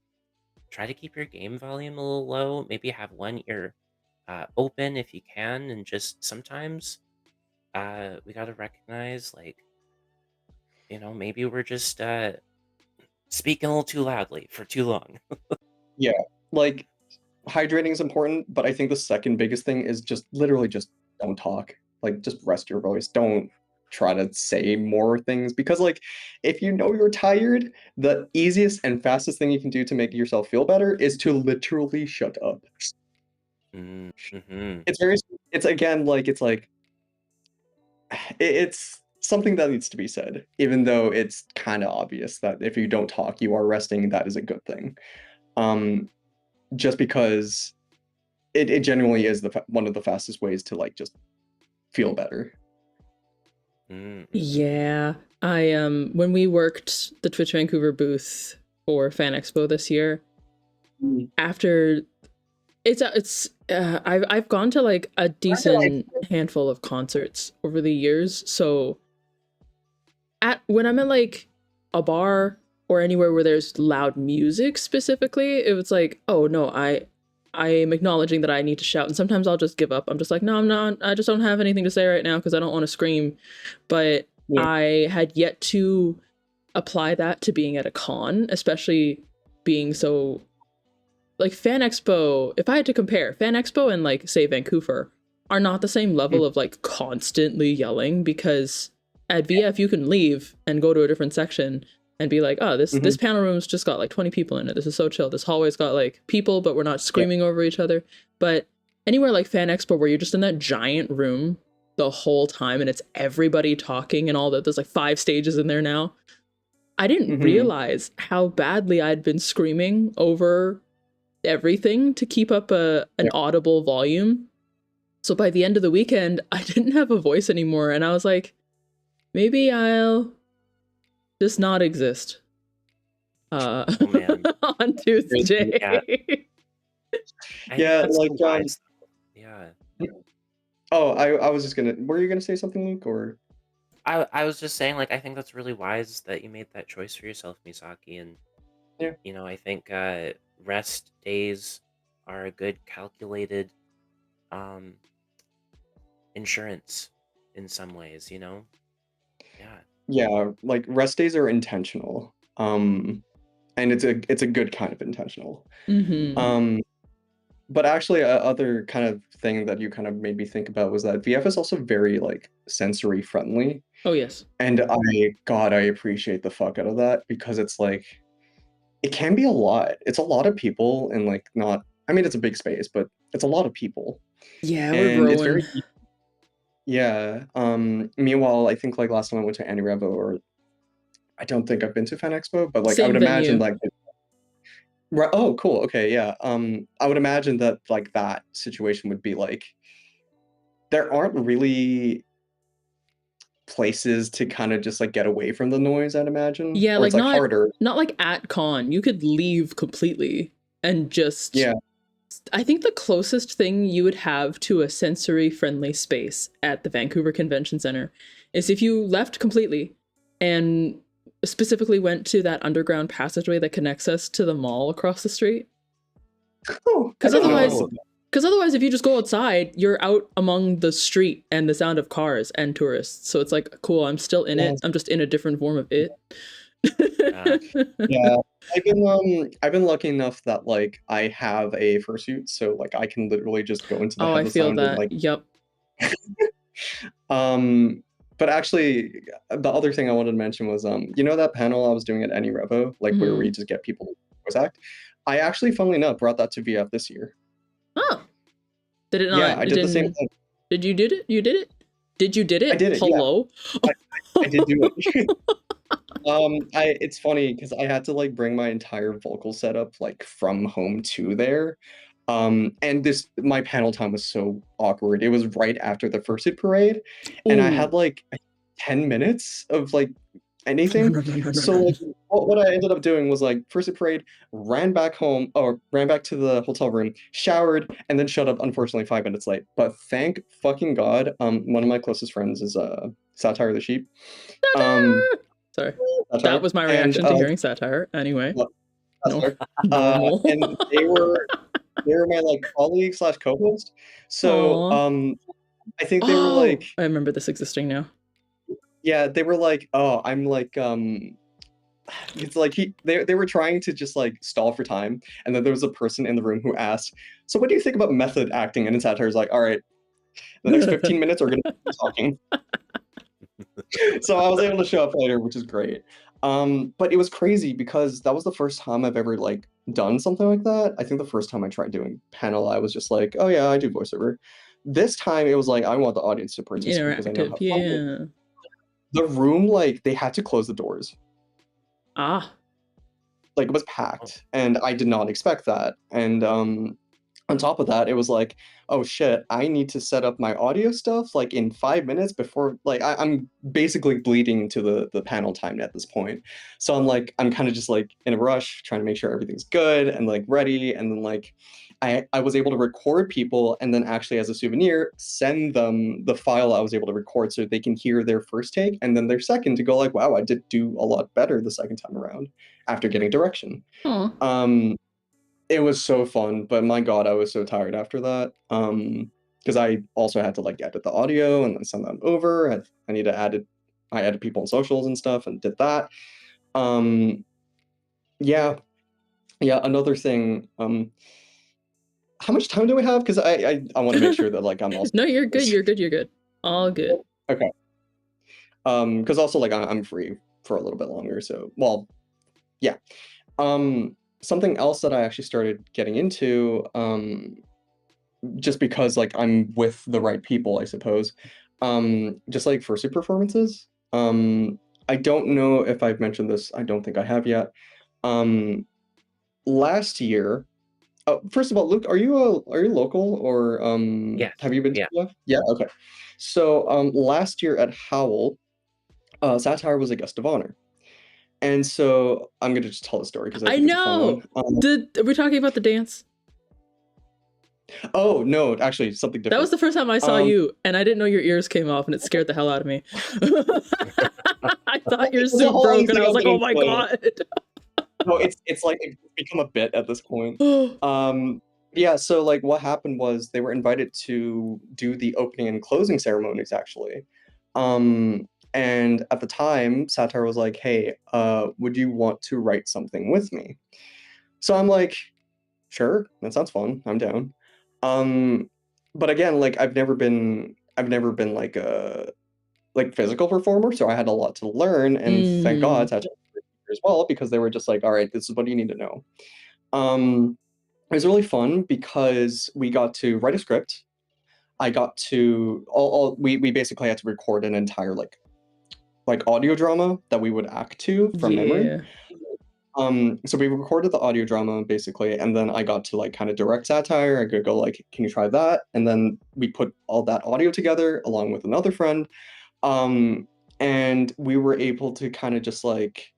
try to keep your game volume a little low. Maybe have one ear open if you can, and just sometimes we gotta recognize, like, maybe we're just speaking a little too loudly for too long. Yeah. Like, hydrating is important, but I think the second biggest thing is just literally just don't talk. Like, just rest your voice. Don't try to say more things because, like, if you know you're tired, the easiest and fastest thing you can do to make yourself feel better is to literally shut up. Mm-hmm. It's very, it's again, like, it's like, it's something that needs to be said, even though it's kind of obvious that if you don't talk, you are resting. That is a good thing. Um, just because it genuinely is one of the fastest ways to like just feel better. Mm-hmm. Yeah. I when we worked the Twitch Vancouver booth for Fan Expo this year, after I've gone to like a decent handful of concerts over the years, so when I'm at like a bar or anywhere where there's loud music specifically, it was like, oh no, I am acknowledging that I need to shout, and sometimes I'll just give up. I'm just like, no, I'm not. I just don't have anything to say right now because I don't want to scream. But Yeah. I had yet to apply that to being at a con, especially being so like Fan Expo. If I had to compare Fan Expo and like say Vancouver are not the same level of like constantly yelling, because at VF you can leave and go to a different section and be like, oh, this panel room's just got like 20 people in it. This is so chill. This hallway's got like people, but we're not screaming over each other. But anywhere like Fan Expo where you're just in that giant room the whole time and it's everybody talking and all that, there's like 5 stages in there now. I didn't realize how badly I'd been screaming over everything to keep up an audible volume. So by the end of the weekend, I didn't have a voice anymore, and I was like, maybe I'll just not exist Oh man. on Tuesday. I think Yeah, that's like so wise. Yeah. Oh, I was just gonna. Were you gonna say something, Luke? Or I was just saying, like, I think that's really wise that you made that choice for yourself, Misaki, and yeah, I think rest days are a good calculated um insurance in some ways, Yeah. yeah. Like rest days are intentional. And it's a good kind of intentional. Mm-hmm. But actually, a other kind of thing that you kind of made me think about was that VF is also very like sensory friendly, Oh yes. and God, I appreciate the fuck out of that because it's like it can be a lot. It's a lot of people and like not. I mean, it's a big space, but it's a lot of people, Yeah, we're and it's growing. very yeah. Meanwhile, I think like last time I went to Annie Revo, or I don't think I've been to Fan Expo, but like I would Same imagine venue. like right. Oh, cool. Okay, yeah. I would imagine that like that situation would be like there aren't really places to kind of just like get away from the noise, I'd imagine, Yeah, or like it's like harder. not like at con. You could leave completely and just Yeah. I think the closest thing you would have to a sensory friendly space at the Vancouver Convention Center is if you left completely and specifically went to that underground passageway that connects us to the mall across the street. Oh, I Because didn't know otherwise, about if you just go outside, you're out among the street and the sound of cars and tourists. So it's like, cool, I'm still in it. that. I'm just in a different form of it. Yeah. Yeah. I've been lucky enough that like I have a fursuit, so like I can literally just go into the Oh, I headless feel lounge and that. like Yep. um but actually the other thing I wanted to mention was you know that panel I was doing at Any Revo, like where we Mm-hmm. just get people to voice act? I actually funnily enough brought that to VF this year. Oh, did it Yeah, not? I It did the same didn't. thing. Did you did it? You did it? Did you did I it? did it, yeah. Hello? I, I did do it. It's funny because I had to like bring my entire vocal setup like from home to there. And this my panel time was so awkward. It was right after the fursuit parade, and I Ooh. had like 10 minutes of like anything. So like what I ended up doing was like first at parade, ran back home or ran back to the hotel room, showered, and then showed up unfortunately 5 minutes late. But thank fucking God, one of my closest friends is Satire the Sheep. Sorry. Satire. That was my And reaction to hearing satire. Anyway. well, No. Satire. Normal. And they were my like colleague slash co-host. So Aw. I think they were like, I remember this existing now. yeah, they were like, oh, I'm like it's like they were trying to just like stall for time, and then there was a person in the room who asked, so what do you think about method acting? And Satire's like, all right, the next 15 minutes are gonna be talking. So I was able to show up later, which is great. But it was crazy because that was the first time I've ever like done something like that. I think the first time I tried doing panel, I was just like, oh yeah, I do voiceover. This time it was like I want the audience to participate because I know Interactive, how fun it is. yeah. The room, like they had to close the doors. Ah. Like it was packed, and I did not expect that. And on top of that, it was like, oh shit, I need to set up my audio stuff like in 5 minutes before like I'm basically bleeding to the panel time at this point. So I'm kind of just like in a rush, trying to make sure everything's good and like ready. And then like I was able to record people and then actually as a souvenir, send them the file I was able to record so they can hear their first take and then their second to go like, wow, I did do a lot better the second time around after getting direction. Aw. It was so fun, but my God, I was so tired after that. Because I also had to like edit the audio and then send them over. I need to I added people on socials and stuff and did that. Yeah, yeah. Another thing. How much time do we have? Because I want to make sure that like I'm also. No, you're good. You're good. You're good. All good. Okay. Because also like I'm free for a little bit longer. So well, yeah. Something else that I actually started getting into, just because like I'm with the right people, I suppose. Just like fursuit performances. I don't know if I've mentioned this. I don't think I have yet. Last year, first of all, Luke, are you local or Yes. have you been to Yeah. TF? Yeah, okay. So last year at Howl, Satire was a guest of honor. And so I'm gonna just tell the story because I I think it's a fun know. one. Are we talking about the dance? Oh no, actually something different. That was the first time I saw you, and I didn't know your ears came off, and it scared the hell out of me. I thought your It's a suit whole broke, and thing I was I'm like, gonna "Oh my explain. god!" No, it's like it's become a bit at this point. Yeah, so like what happened was they were invited to do the opening and closing ceremonies actually. And at the time, Satire was like, "Hey, would you want to write something with me?" So I'm like, "Sure, that sounds fun. I'm down." Um, but again, like I've never been like a like physical performer, so I had a lot to learn, and thank God Satire as well because they were just like, "All right, this is what you need to know." Um, it was really fun because we got to write a script. I got to we basically had to record an entire like audio drama that we would act to from memory. Yeah. So we recorded the audio drama basically, and then I got to like kind of direct Satire. I could go like, "Can you try that?" And then we put all that audio together along with another friend, and we were able to kind of just like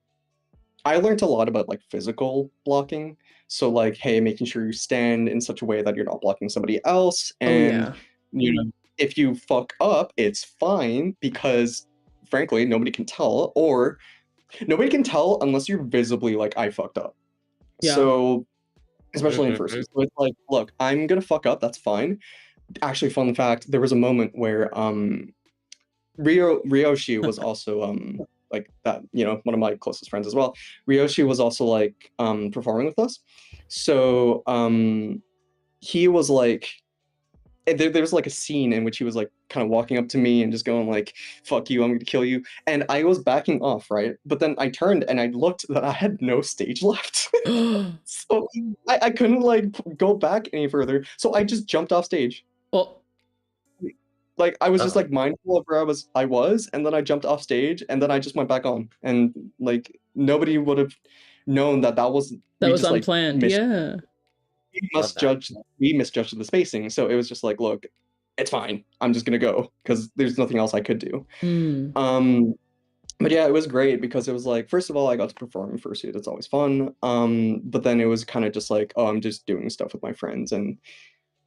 I learned a lot about like physical blocking. So like, hey, making sure you stand in such a way that you're not blocking somebody else. Oh And yeah. if you fuck up, it's fine because frankly, nobody can tell, or nobody can tell unless you're visibly like, I fucked up. Yeah. So especially in Mhm. fursuits. So it's like, look, I'm gonna fuck up, that's fine. Actually, fun fact, there was a moment where Ryoshi was also like that, one of my closest friends as well. Ryoshi was also like performing with us. So he was like there was like a scene in which he was like kind of walking up to me and just going like, "Fuck you, I'm gonna kill you." And I was backing off, right? But then I turned and I looked that I had no stage left. So I couldn't like go back any further. So I just jumped off stage. Well, Like I was just Oh, like mindful of where I was, and then I jumped off stage, and then I just went back on, and like nobody would have known that was that we was just like unplanned. Yeah. love that. we misjudged the spacing, so it was just like, look, it's fine. I'm just gonna go because there's nothing else I could do. Mm. Um, But yeah, it was great because it was like, first of all, I got to perform in fursuit. It's always fun. But then it was kind of just like, oh, I'm just doing stuff with my friends, and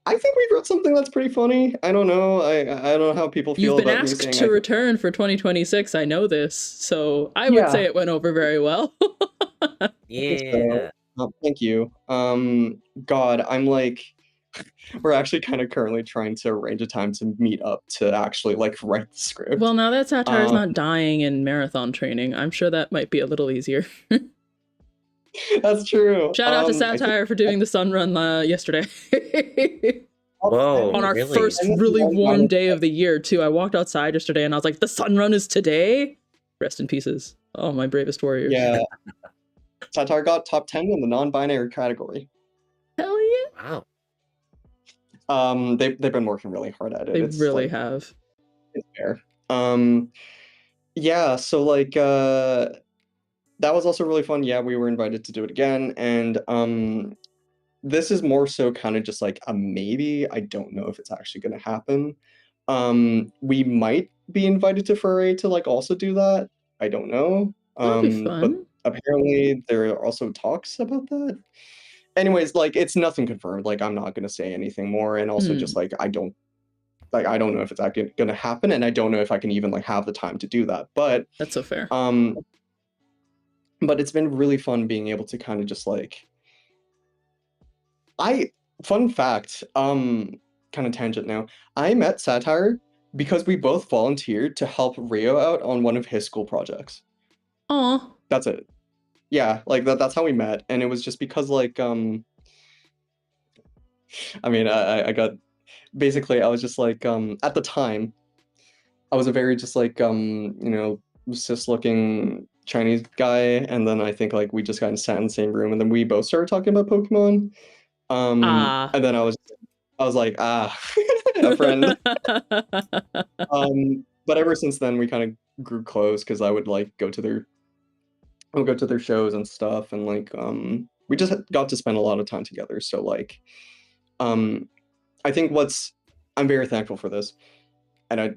I think we wrote something that's pretty funny. I don't know. I don't know how people You've feel been about me asked saying to I think. return for 2026. I know this, so I would Yeah, say it went over very well. I think so. Yeah. Thank you. God, I'm like, we're actually kind of currently trying to arrange a time to meet up to actually like write the script. Well, now that Satire's Um, not dying in marathon training, I'm sure that might be a little easier. that's true. Shout out to I think Satire for doing the sun run yesterday. On Whoa, our really? first I'm really warm one day of the year, too. I walked outside yesterday and I was like, the sun run is today? Rest in pieces. Oh, my bravest warriors. yeah, Tatar got top 10 in the non-binary category. Hell yeah. Wow. They've been working really hard at it. They It's really like have. it's fair. Yeah, so like that was also really fun. Yeah, we were invited to do it again, and this is more so kind of just like a maybe. I don't know if it's actually going to happen. We might be invited to Furry to like also do that. I don't know. That'll be But fun. apparently there are also talks about that. Anyways, like it's nothing confirmed. Like I'm not going to say anything more, and also just Hmm. like I don't know if it's actually going to happen, and I don't know if I can even like have the time to do that. That's so fair. But it's been really fun being able to kind of just like I fun fact, kind of tangent now. I met Satire because we both volunteered to help Rio out on one of his school projects. Aw. That's it. Yeah, like that's how we met, and it was just because like I mean I got basically I was just like at the time I was a very just like cis looking Chinese guy, and then I think like we just kind of sat in the same room, and then we both started talking about Pokemon. Ah. And then I was like, ah, a friend. But ever since then we kind of grew close because I would go to their shows and stuff, and like we just got to spend a lot of time together. So like um I think what's I'm very thankful for this, and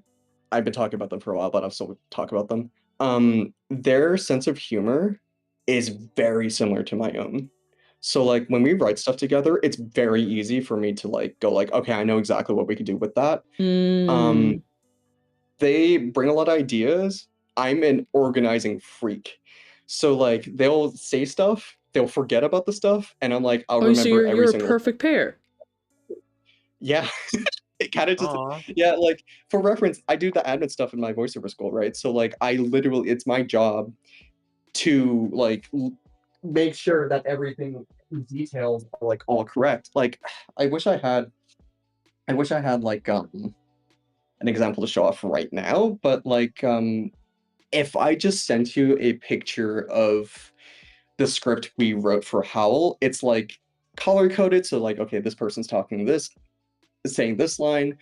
I've been talking about them for a while, but I'll still talk about them. Their sense of humor is very similar to my own. So like when we write stuff together, it's very easy for me to like go like, okay, I know exactly what we could do with that. Um, Mm. they bring a lot of ideas. I'm an organizing freak. So like they'll say stuff, they'll forget about the stuff, and I'm like, I'll Oh, so remember every you're a single. perfect pair. Yeah. It kind of just Aw. yeah, like for reference, I do the admin stuff in my voiceover school, right? So like I literally it's my job to like make sure that everything details are like all correct. Like I wish I had like an example to show off right now, but like if I just sent you a picture of the script we wrote for Howl, it's like color coded, so like okay, this person's talking this saying this line,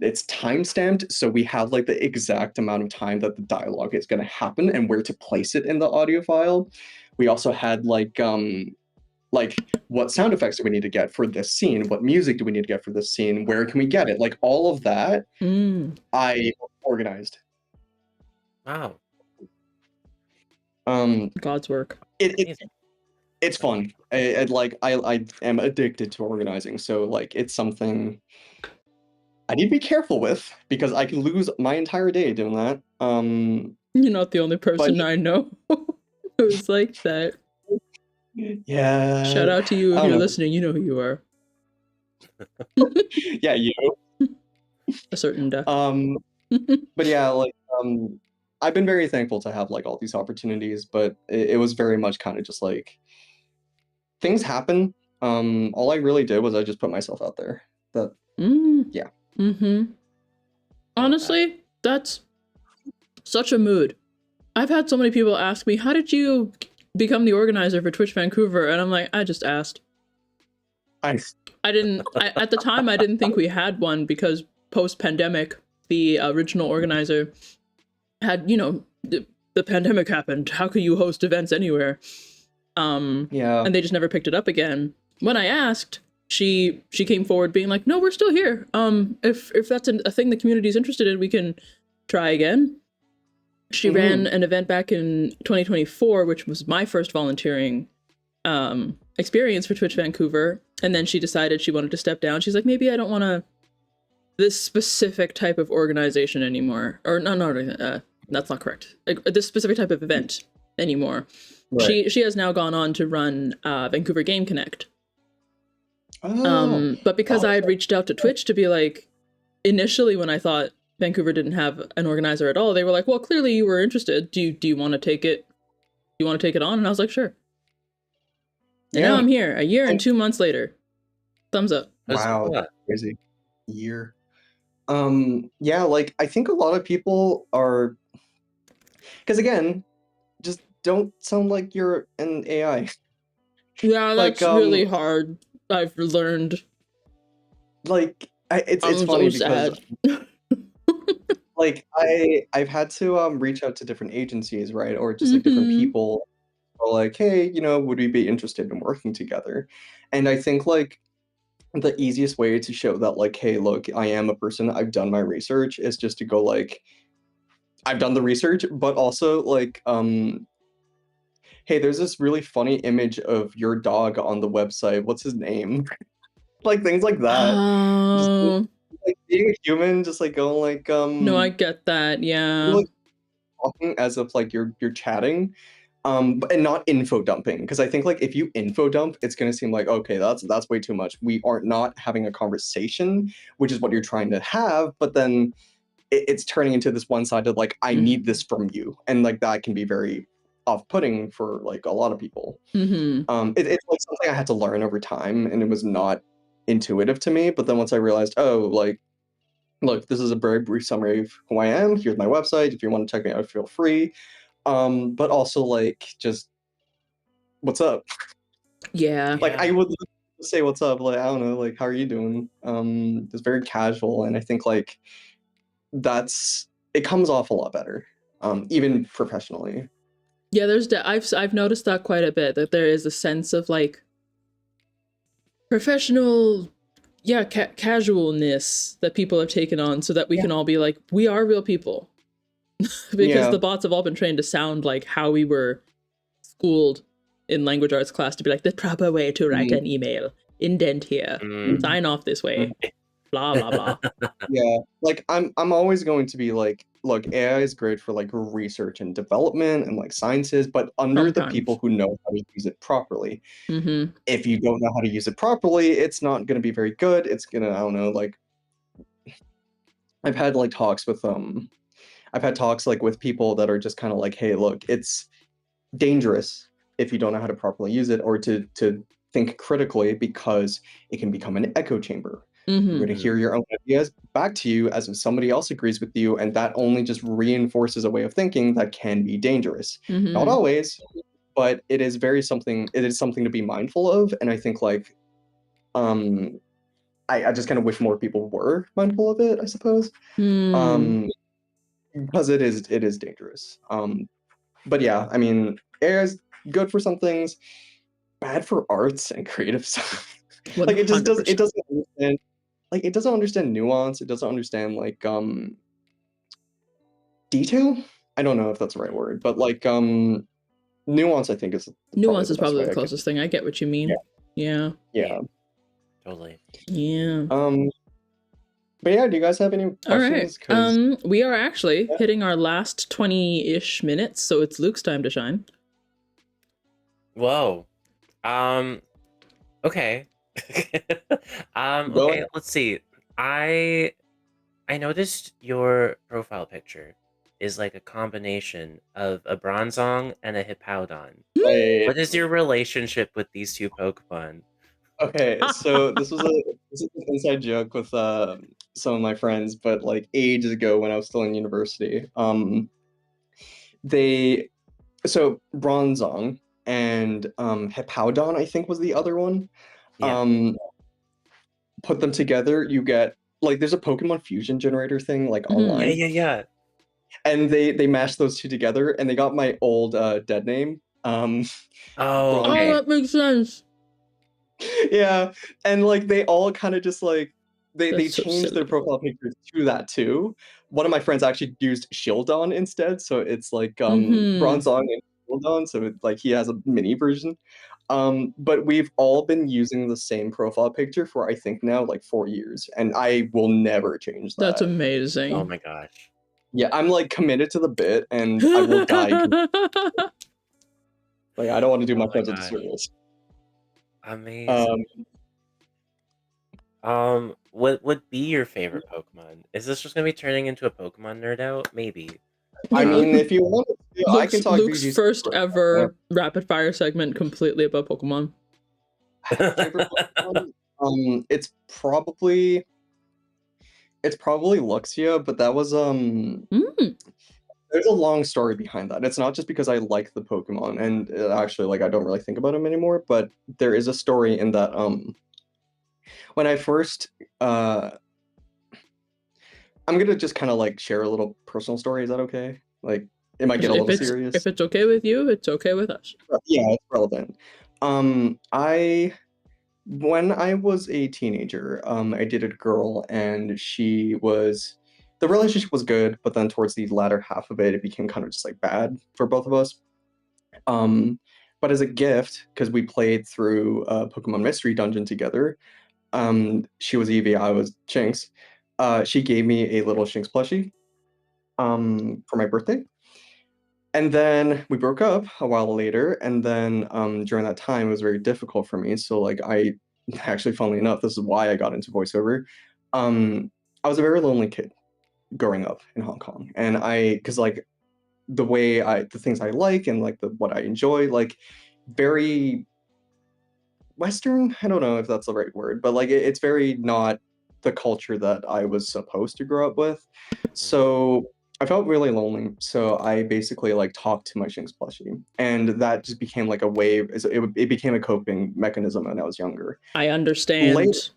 it's time stamped, so we have like the exact amount of time that the dialogue is going to happen and where to place it in the audio file. We also had like what sound effects do we need to get for this scene, what music do we need to get for this scene, where can we get it, like all of that Mm. I organized. Wow. um God's work. it Amazing. it's fun. I am addicted to organizing, so like it's something I need to be careful with because I can lose my entire day doing that. You're not the only But person I know who's like that. Shout yeah, out to you I if don't you're know. listening. You know who you are. Yeah, you. A certain death. But yeah, like I've been very thankful to have like all these opportunities, but it was very much kind of just like things happen. All I really did was I just put myself out there. That yeah. Mm-hmm. I love that. Honestly, that's such a mood. I've had so many people ask me, how did you become the organizer for Twitch Vancouver? And I'm like, I just asked. I At the time, I didn't think we had one because post-pandemic, the original organizer had, the pandemic happened. How could you host events anywhere? yeah. And they just never picked it up again. When I asked, she came forward being like, no, we're still here. If that's a thing the community's interested in, we can try again. She ran an event back in 2024, which was my first volunteering experience for Twitch Vancouver. And then she decided she wanted to step down. She's like, maybe I don't want this specific type of organization anymore. Or that's not correct. Like, this specific type of event anymore. Right. She has now gone on to run Vancouver Game Connect. But because I had reached out to Twitch to be like, initially when I thought Vancouver didn't have an organizer at all, they were like, well, clearly you were interested. Do you want to take it? Do you want to take it on? And I was like, sure. And now I'm here, a year and 2 months later. Thumbs up. Wow, that's crazy. Year. Yeah, like, I think a lot of people are, because again, just don't sound like you're an AI. Yeah, that's like, really hard. I've learned. Like, it's funny so because like I've had to reach out to different agencies, right, or just like different people, or like, hey, you know, would we be interested in working together? And I think like the easiest way to show that, like, hey, look, I am a person, I've done my research, is just to go like, I've done the research, but also like, hey, there's this really funny image of your dog on the website. What's his name? Like things like that. Just, like being a human, just like going like, no, I get that. Yeah. Like talking as if like you're chatting. And not info dumping, because I think like if you info dump, it's gonna seem like, okay, that's way too much. We are not having a conversation, which is what you're trying to have, but then it's turning into this one-sided like, I need this from you, and like that can be very off-putting for like a lot of people. It's like something I had to learn over time, and it was not intuitive to me. But then once I realized, oh, like, look, this is a very brief summary of who I am. Here's my website. If you want to check me out, feel free. But also like, just what's up? Yeah. Like I would say what's up, like, I don't know, like, how are you doing? It's very casual, and I think like it comes off a lot better, even professionally. Yeah, I've noticed that quite a bit, that there is a sense of like professional, casualness that people have taken on, so that we can all be like, we are real people. Because the bots have all been trained to sound like how we were schooled in language arts class, to be like, the proper way to write an email, indent here, sign off this way, blah blah blah. Yeah, like I'm always going to be like, look, AI is great for like research and development and like sciences, but under the people who know how to use it properly. If you don't know how to use it properly, it's not going to be very good. It's gonna, I don't know, like, I've had like talks with like with people that are just kind of like, hey, look, it's dangerous if you don't know how to properly use it, or to think critically, because it can become an echo chamber. You're going to hear your own ideas back to you as if somebody else agrees with you, and that only just reinforces a way of thinking that can be dangerous. Not always, but it is something to be mindful of. And I think like, I just kind of wish more people were mindful of it, I suppose. Because it is dangerous. But yeah, I mean, AI is good for some things, bad for arts and creative stuff. Like it doesn't understand, like it doesn't understand nuance. It doesn't understand like detail. I don't know if that's the right word, but like nuance, I think, is probably the closest thing. I get what you mean. Yeah. Totally. Yeah. But yeah, do you guys have any questions? All right. We are actually hitting our last 20-ish minutes, so it's Luke's time to shine. Whoa. Okay. Okay, let's see. I noticed your profile picture is like a combination of a Bronzong and a Hippowdon. What is your relationship with these two Pokemon? Okay, so this is an inside joke with some of my friends, but like ages ago when I was still in university. So Bronzong and Hippowdon, I think, was the other one. Put them together, you get like, there's a Pokemon fusion generator thing like online. Yeah. And they mashed those two together, and they got my old dead name. Okay. That makes sense. Yeah, and like they all kind of just like they changed their profile pictures to that too, one of my friends actually used Shieldon instead, so it's like Mm-hmm. Bronzong and Shieldon, so like he has a mini version. But we've all been using the same profile picture for I think now like 4 years, and I will never change That's that. Oh amazing. my gosh. Yeah, I'm like committed to the bit, and I will die. Like I don't want to do Oh my my friends a gosh. disservice. Amazing. What would be your favorite Pokemon? Is this just gonna be turning into a Pokemon nerd out? Maybe. I mean, if you want to, I can talk Luke's VGC. first ever rapid fire segment completely about Pokemon. Favorite Pokemon? It's probably Luxia, but that was there's a long story behind that. It's not just because I like the Pokemon, and actually, like I don't really think about them anymore. But there is a story in that when I first I'm gonna just kind of like share a little personal story. Is that okay? Like, it might get a little serious. If it's okay with you, it's okay with us. Yeah, it's relevant. I when I was a teenager, I dated a girl, and the relationship was good, but then towards the latter half of it, it became kind of just like bad for both of us. Um, but as a gift, because we played through Pokemon Mystery Dungeon together, she was Eevee, I was Shinx. She gave me a little Shinx plushie for my birthday. And then we broke up a while later, and then during that time, it was very difficult for me. So, like, I actually, funnily enough, this is why I got into voiceover. Um, I was a very lonely kid growing up in Hong Kong, and because like the things I like and like what I enjoy, like very Western. I don't know if that's the right word, but like it's very not the culture that I was supposed to grow up with. So I felt really lonely. So I basically like talked to my Shinx plushie, and that just became like a wave. It became a coping mechanism when I was younger. I Later, understand.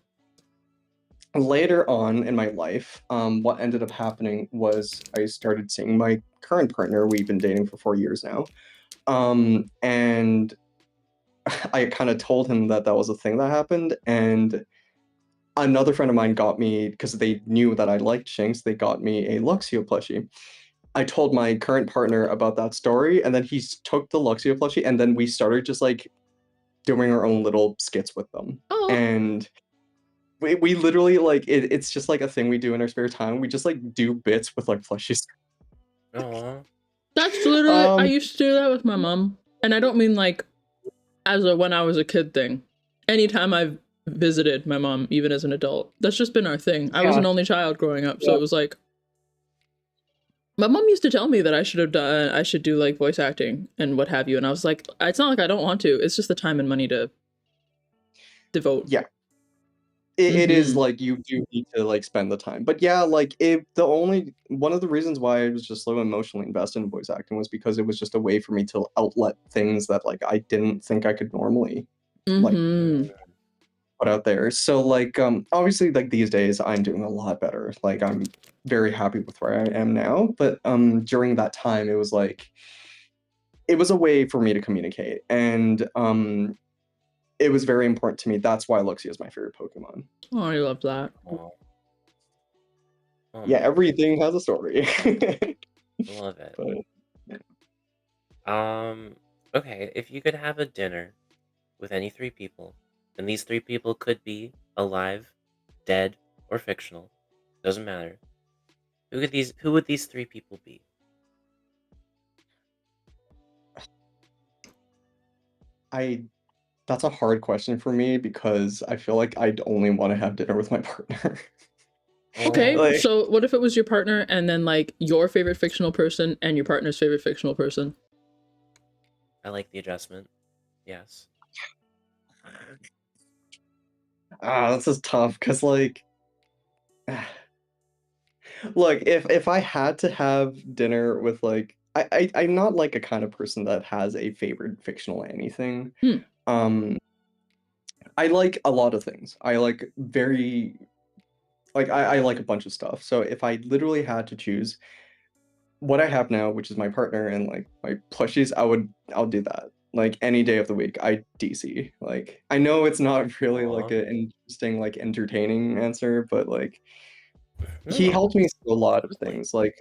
later on in my life, what ended up happening was I started seeing my current partner. We've been dating for 4 years now, and I kind of told him that that was a thing that happened, and another friend of mine got me because they knew that I liked Shinx. They got me a Luxio plushie. I told my current partner about that story, and then took the Luxio plushie, and then we started just like doing our own little skits with them. Oh, And we literally like it's just like a thing we do in our spare time. We just like do bits with like plushies. Oh. that's literally, I Um, used to do that with my mom. And I don't mean like as a when I was a kid thing. Anytime I've visited my mom, even as an adult, that's just been our thing. I was yeah, an only child growing up, so yeah. it was like my mom used to tell me that I should do like voice acting and what have you. And I was like, it's not like I don't want to, it's just the time and money to devote. Yeah. It is Mm-hmm. like you do need to like spend the time. But yeah, like the only one of the reasons why I was just so emotionally invested in voice acting was because it was just a way for me to outlet things that like I didn't think I could normally like Mm-hmm. put out there. So like obviously like these days I'm doing a lot better. Like I'm very happy with where I am now, but during that time it was a way for me to communicate, and it was very important to me. That's why Luxia is my favorite Pokemon. Oh, I love that. Oh. Oh Yeah, my. everything has a story. I love it. But yeah. Um, okay, if you could have a dinner with any three people, and these three people could be alive, dead, or fictional, doesn't matter. Who would these three people be? I That's a hard question for me because I feel like I'd only want to have dinner with my partner. Okay, Oh, Like, so what if it was your partner and then like your favorite fictional person and your partner's favorite fictional person? I like the adjustment. Yes. this is tough because like look, if I had to have dinner with like I'm not like a kind of person that has a favorite fictional anything. Hmm. Um I like a lot of things. I like very like I like a bunch of stuff. So if I literally had to choose what I have now, which is my partner and like my plushies, I'll do that. Like any day of the week, I DC. Like I know it's not really like Aw. an interesting, like entertaining answer, but like he Oh, helped me through a lot of lovely. things. Like,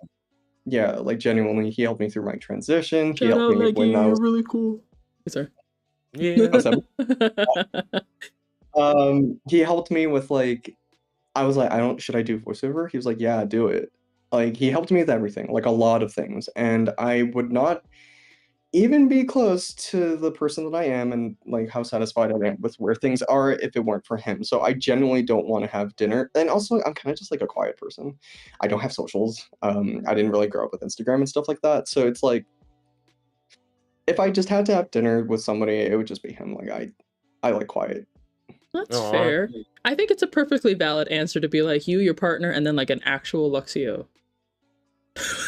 yeah, like genuinely, he helped me through my transition. He Shout helped out, me Leggy. when I You're was really cool. Sorry. Yeah. seven. He helped me with like I was like, I don't should I do voiceover? He was like, yeah, do it. Like he helped me with everything, like a lot of things. And I would not even be close to the person that I am and like how satisfied I am with where things are if it weren't for him. So I genuinely don't want to have dinner. And also I'm kind of just like a quiet person. I don't have socials. I didn't really grow up with Instagram and stuff like that. So it's like if I just had to have dinner with somebody, it would just be him. Like I like quiet. That's Aw. fair. I think it's a perfectly valid answer to be like you, your partner, and then like an actual Luxio.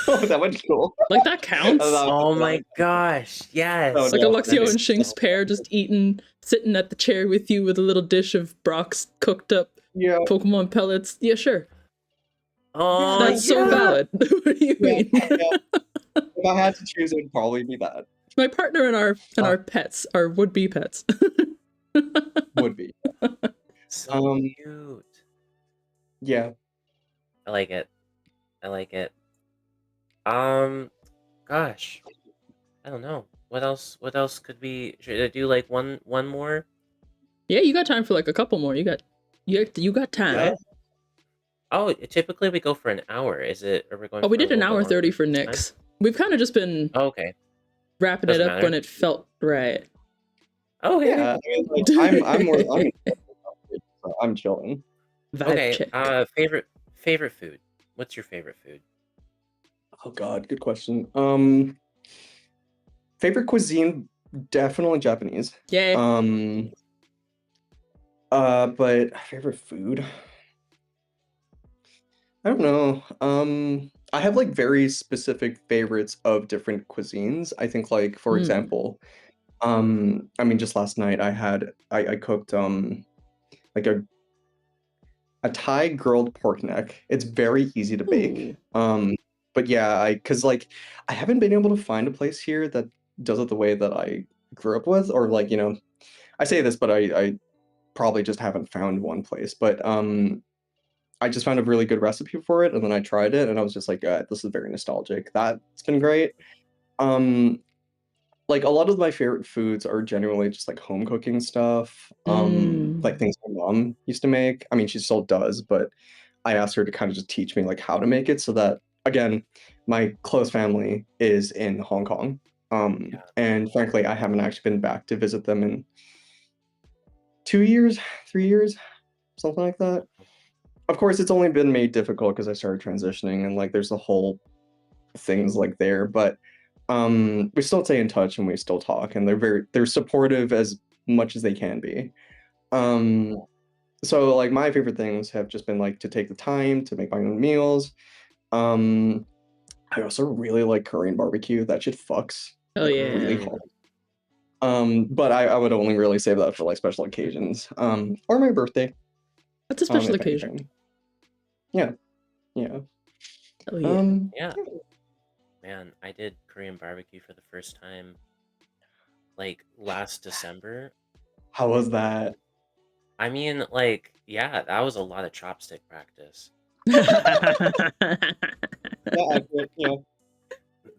Oh, that would be cool. Like that counts. Oh my gosh. Oh, Yes. Like no, that Alexio is and Shink's pair just eating, sitting at the chair with you with a little dish of Brock's cooked up yeah, Pokemon pellets. Yeah, sure. Oh yeah, That's so yeah. valid. What do you yeah, mean? yeah. If I had to choose, it would probably be that. My partner and Uh, our pets, our would-be pets. would be. So Um, cute. yeah. I like it. I like it. Um, gosh, I don't know. What else? What else could we? Should I do like one more? Yeah, you got time for like a couple more. You got Yeah. time. Oh, typically we go for an hour. Is it? Are we going Oh, we for a did an little bit hour 30 longer for this time? Nyx. We've kind of just been Oh, okay. wrapping it Doesn't up when matter. it felt right. Oh, okay. Yeah. I mean, like, I'm more I'm so I'm chilling. Vibe Okay. check. Favorite food. What's your favorite food? Oh God, good question. Favorite cuisine, definitely Japanese. Yeah. Um, but favorite food, I don't know. I have like very specific favorites of different cuisines. I think like for Mm. example, I mean just last night I cooked like a Thai grilled pork neck. It's very easy to bake. Ooh. But yeah, cause like I haven't been able to find a place here that does it the way that I grew up with, or like, I say this, but I probably just haven't found one place. But I just found a really good recipe for it, and then I tried it, and I was just like, this is very nostalgic. That's been great. Um, like a lot of my favorite foods are genuinely just like home cooking stuff. Like Mm. things my mom used to make. I mean, she still does, but I asked her to kind of just teach me like how to make it so that again, my close family is in Hong Kong. And frankly, I haven't actually been back to visit them in 2 years, 3 years, something like that. Of course, it's only been made difficult because I started transitioning and like there's the whole things like there, but we still stay in touch and we still talk and they're supportive as much as they can be. Yeah. Um, so like my favorite things have just been like to take the time to make my own meals. Um, I also really like Korean barbecue. That shit fucks Oh like really yeah. Mm. hard. But I would only really save that for like special occasions. Or my birthday, That's a special if occasion. anything. Yeah, yeah. Oh yeah. Um, Yeah. Man, I did Korean barbecue for the first time like last December. how was that? I mean, like, yeah, that was a lot of chopstick practice. Yeah, accurate, yeah.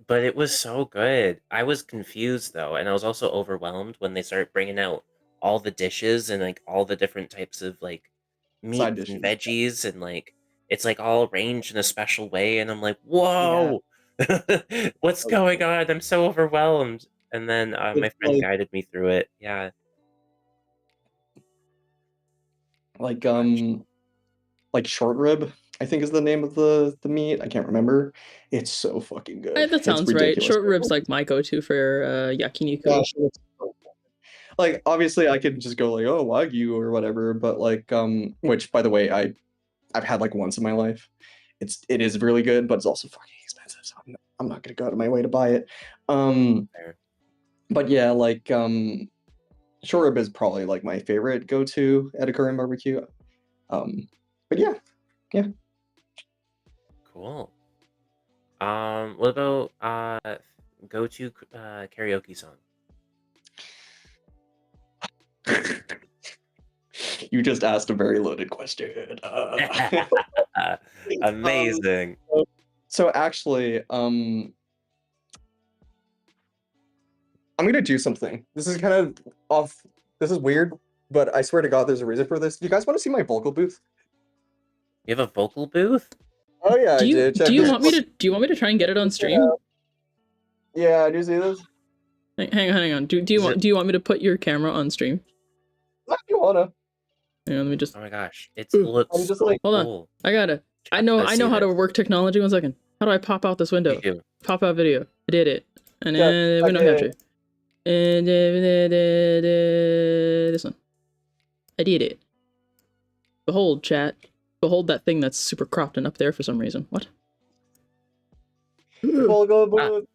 But it was so good. I was confused though, and I was also overwhelmed when they started bringing out all the dishes and like all the different types of like Side meats and dishes. veggies and like it's like all arranged in a special way and I'm like, Yeah. "Whoa. What's going on? I'm so overwhelmed." And then my It's friend guided me through it. Yeah. like Gosh. like short rib, I think is the name of the meat. I can't remember. It's so fucking good. That It's sounds right. ridiculous. Short ribs like my go-to for yakiniku. Gosh, it's so good. Like obviously I could just go like, oh, Wagyu or whatever, but like which by the way, I've had like once in my life. It is really good, but it's also fucking expensive, so I'm not gonna go out of my way to buy it. Um There. but yeah, like short rib is probably like my favorite go-to at a Korean barbecue. But yeah, yeah. Cool. What about go-to karaoke song? You just asked a very loaded question. Amazing. So actually, I'm gonna do something. This is kind of off. This is weird, but I swear to God, there's a reason for this. Do you guys want to see my vocal booth? You have a vocal booth? Oh yeah, I did. Check do you this. want me to try and get it on stream? Yeah, do you see this? Hang on. Do you want me to put your camera on stream? If you wanna. Hang on, let me just. Oh my gosh, it Ooh. looks I'm just so like, hold cool. on. I gotta. I know how to work technology. 1 second. How do I pop out this window? Pop out video. I did it. And then window capture. And this one. I did it. Behold, chat. Behold that thing that's super cropped and up there for some reason. What? Vocal booth.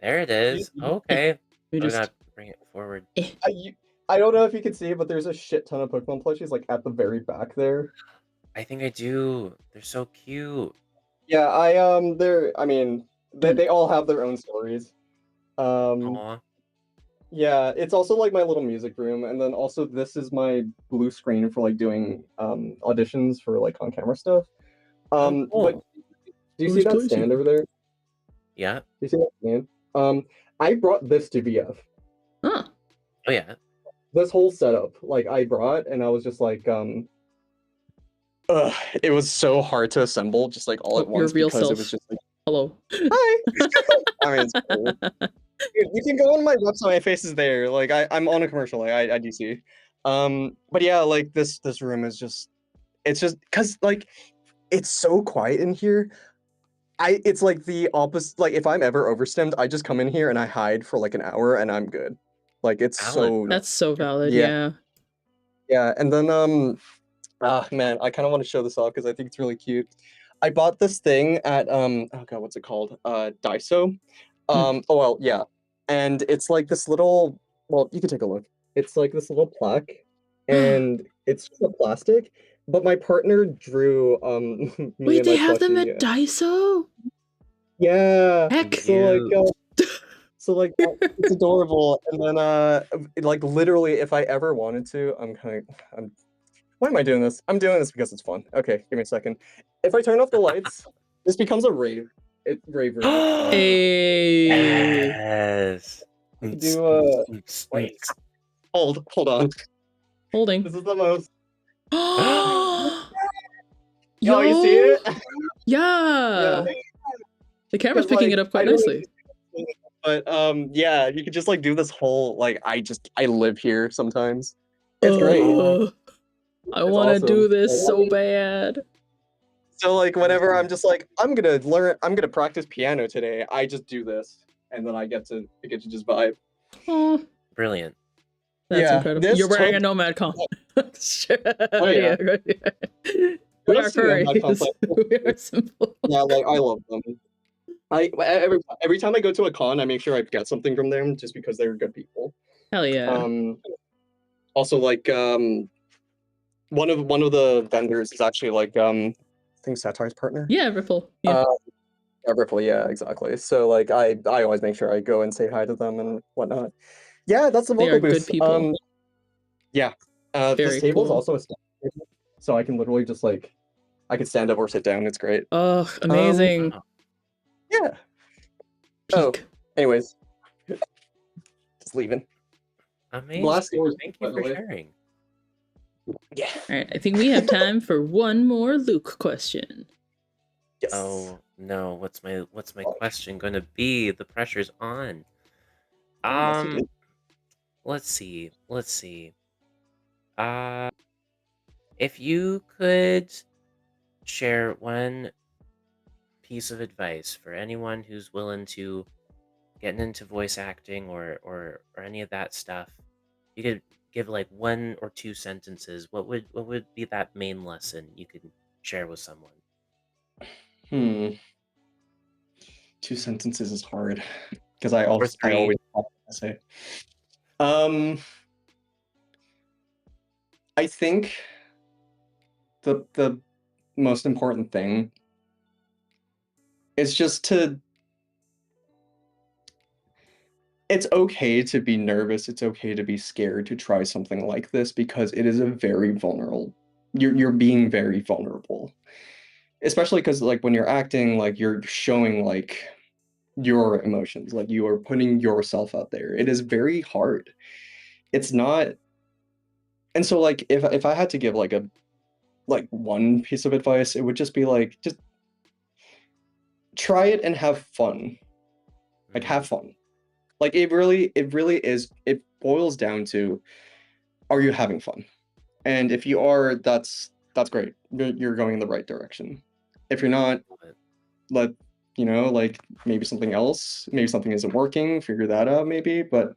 There it is. Okay. We I'm just gonna bring it forward. I don't know if you can see it, but there's a shit ton of Pokemon plushies like at the very back there. I think I do. They're so cute. Yeah, I mean, they all have their own stories. Aw. Yeah, it's also like my little music room, and then also this is my blue screen for like doing auditions for like on camera stuff. Cool. But do you see that stand over there? Yeah. Do you see that stand? I brought this to VF. Huh. Oh yeah. This whole setup, like I brought, and I was just like, it was so hard to assemble, just like all at Your once real because self. it was just like, hello. hi. I mean, it's cool. You can go on my website. My face is there. Like I'm on a commercial. Like I DC. But yeah, like this room is just, it's just because like it's so quiet in here. It's like the opposite. Like if I'm ever overstimmed, I just come in here and I hide for like an hour and I'm good. Like it's so. That's so valid. Yeah. Yeah. Yeah, and then man, I kind of want to show this off because I think it's really cute. I bought this thing at oh god, what's it called? Daiso. Oh well, yeah. And it's like this little, well, you can take a look. It's like this little plaque and it's just a plastic, but my partner drew me Wait, and they my have them plushie. at Daiso? Yeah. Heck. So like it's adorable. And then like literally if I ever wanted to, why am I doing this? I'm doing this because it's fun. Okay, give me a second. If I turn off the lights, this becomes a rave. Rave room. Hey. Yes. I can do wait. Hold on. Holding. This is the most. Yo, you see it? Yeah. The camera's picking like, it up quite nicely. But yeah, you could just like do this whole like I live here sometimes. It's great. I want to do this so bad. So like whenever I'm just like I'm gonna practice piano today, I just do this, and then I get to just vibe. Oh, brilliant. That's incredible. You're wearing a nomad comp. Sure. Oh yeah. We are furries. We are simple. Yeah, like I love them. Every time I go to a con, I make sure I get something from them just because they're good people. Hell yeah. Also like one of the vendors is actually like I think Satire's partner. Yeah, Ripple. Yeah. Ripple, yeah, exactly. So like I always make sure I go and say hi to them and whatnot. Yeah, that's the vocal booth. Good people. Yeah. This table is also a stand table, so I can literally just like I can stand up or sit down. It's great. Oh, amazing. Yeah. Peak. Oh, anyways, just leaving. Amazing. Blast doors, Thank you for sharing. Yeah. All right, I think we have time for one more Luke question. Yes. Oh no, what's my question going to be? The pressure's on. Let's see. If you could share one piece of advice for anyone who's willing to get into voice acting or any of that stuff, you could give like 1 or 2 sentences. What would be that main lesson you could share with someone? 2 sentences is hard because I always say. I think the most important thing is just to. It's okay to be nervous. It's okay to be scared to try something like this because it is a very vulnerable. You're being very vulnerable. especially because like when you're acting, like you're showing like your emotions, like you are putting yourself out there. It is very hard. It's not, and so like if I had to give like a like one piece of advice, it would just be like just try it and have fun. Like have fun. Like it really is, it boils down to, are you having fun? And if you are, that's great. You're going in the right direction. If you're not, let you know, like maybe something else, maybe something isn't working, figure that out maybe, but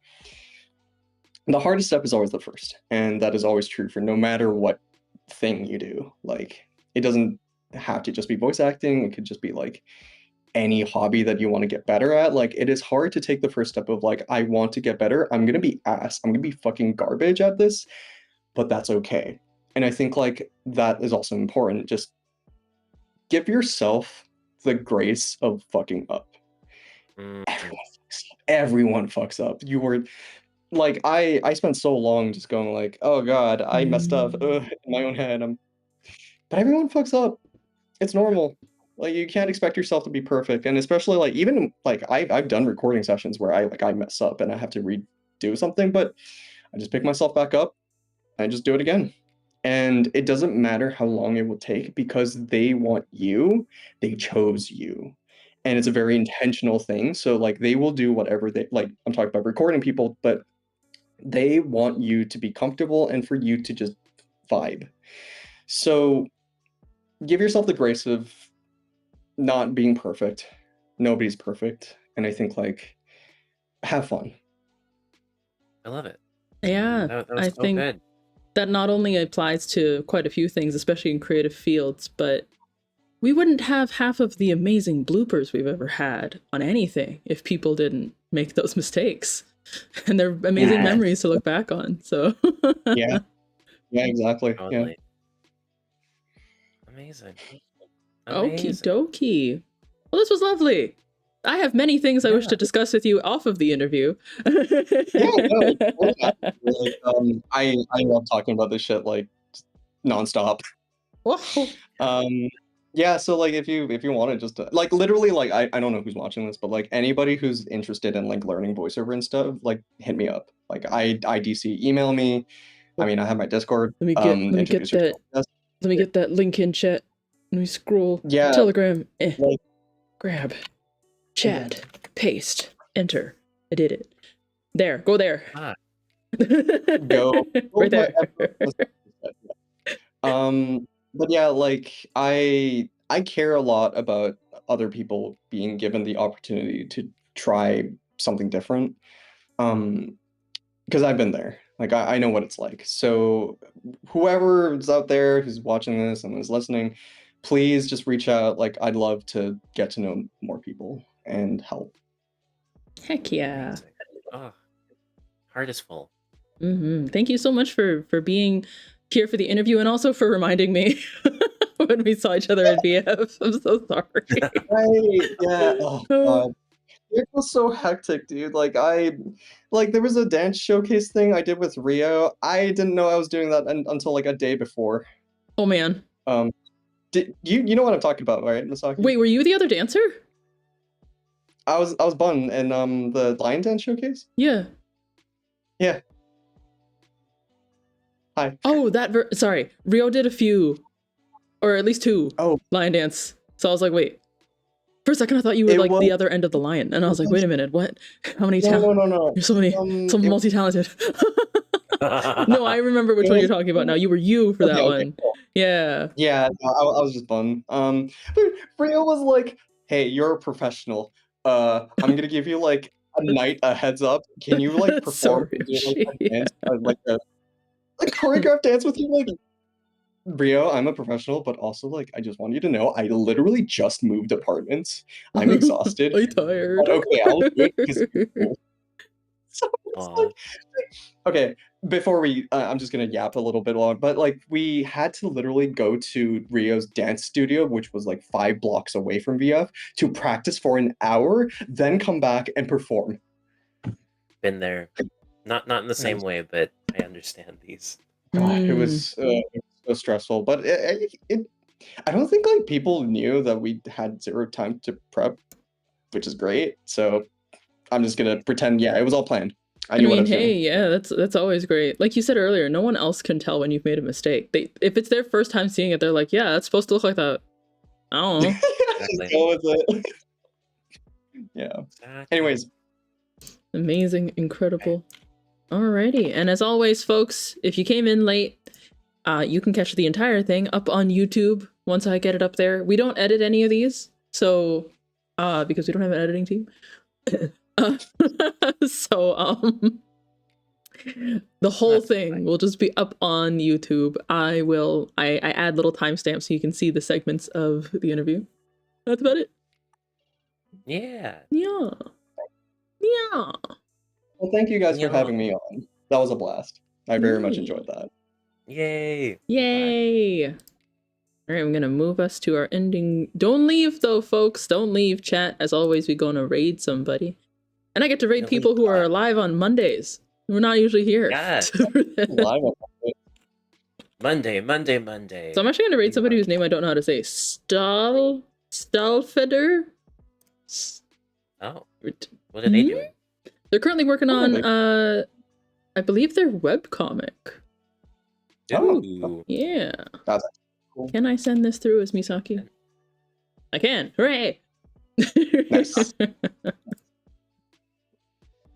the hardest step is always the first, and that is always true for no matter what thing you do. Like it doesn't have to just be voice acting, it could just be like any hobby that you want to get better at. Like it is hard to take the first step of like, I want to get better. I'm gonna be ass. I'm gonna be fucking garbage at this, but that's okay. And I think like that is also important. Just give yourself the grace of fucking up. Everyone fucks up. You were like, I spent so long just going like, oh god, I messed up in my own head. But everyone fucks up. It's normal. Like you can't expect yourself to be perfect, and especially like even like I've done recording sessions where I mess up and I have to redo something, but I just pick myself back up. I just do it again. And it doesn't matter how long it will take because they want you, they chose you. And it's a very intentional thing. So like they will do whatever they like. I'm talking about recording people, but they want you to be comfortable and for you to just vibe. So give yourself the grace of not being perfect. Nobody's perfect. And I think like have fun. I love it. Yeah, That was I so think good. that not only applies to quite a few things, especially in creative fields, but we wouldn't have half of the amazing bloopers we've ever had on anything if people didn't make those mistakes. And they're amazing memories to look back on. So Yeah. Yeah, exactly. Yeah. Totally. Amazing. Okie Amazing. dokie. Well, this was lovely. I have many things I wish to discuss with you off of the interview. Yeah, no, like, I love talking about this shit like nonstop. Whoa. Yeah, so like if you want to just like literally like I don't know who's watching this, but like anybody who's interested in like learning voiceover and stuff, like hit me up. Like IDC, email me. I mean, I have my Discord. Let me get Introduce that. yourself. Let me get that link in chat. Let me scroll. Yeah, Telegram. like Grab. Chat. Paste. Enter. I did it. There. Go there. go Right there. But yeah, like I care a lot about other people being given the opportunity to try something different. Because I've been there. Like I know what it's like. So whoever's out there who's watching this and is listening, please just reach out. Like I'd love to get to know more people and help. Heck yeah. Amazing. Oh, heart is full. Thank you so much for being here for the interview and also for reminding me when we saw each other at VF. I'm so sorry. Right. Yeah. Oh god. It was so hectic, dude. Like there was a dance showcase thing I did with Rio. I didn't know I was doing that until like a day before. Oh man. Did you know what I'm talking about, right, Misaki? Wait, were you the other dancer? I was Bun in the Lion Dance showcase. Yeah. Yeah. Hi. Oh, sorry. Rio did a few, or at least two. Oh. Lion dance. So I was like, wait. For a second, I thought you were like the other end of the lion, and I was like, wait a minute, what? How many talents? No. You're so multi-talented. No, I remember which one you're talking about now. You were you for that one. Cool. Yeah. Yeah, no, I was just Bun. But Rio was like, "Hey, you're a professional. I'm gonna give you like a night a heads up. Can you like perform so and do like a dance, like a choreographed dance with you?" Like, Rio, I'm a professional, but also like I just want you to know I literally just moved apartments. I'm exhausted. I'm tired. But okay, I'll do it because you're cool. So it's like, okay, before we, I'm just gonna yap a little bit long, but like we had to literally go to Rio's dance studio, which was like 5 blocks away from VF, to practice for an hour, then come back and perform. Been there, not in the same way, but I understand these. God, it was so stressful, but I don't think like people knew that we had 0 time to prep, which is great. So I'm just gonna pretend, yeah, it was all planned. I knew what I was hey, doing. yeah, that's always great. Like you said earlier, no one else can tell when you've made a mistake. If it's their first time seeing it, they're like, yeah, it's supposed to look like that. I don't know. Just go with it. Yeah. Anyways. Amazing, incredible. Alrighty, and as always, folks, if you came in late, you can catch the entire thing up on YouTube once I get it up there. We don't edit any of these, so because we don't have an editing team. So the whole thing will just be up on YouTube. I add little timestamps so you can see the segments of the interview. That's about it. Yeah. Yeah. Yeah. Well, thank you guys for having me on. That was a blast. I very much enjoyed that. Yay. Yay. All right, I'm gonna move us to our ending. Don't leave though, folks. Don't leave, chat. As always, we're gonna raid somebody. And I get to raid people who are live on Mondays. We're not usually here. Yes. Monday. So I'm actually gonna raid somebody whose name I don't know how to say. Stalfeder? Oh. What are they doing? They're currently working on I believe their webcomic. Ooh. Yeah. That's cool. Can I send this through as Misaki? I can. Hooray! Nice.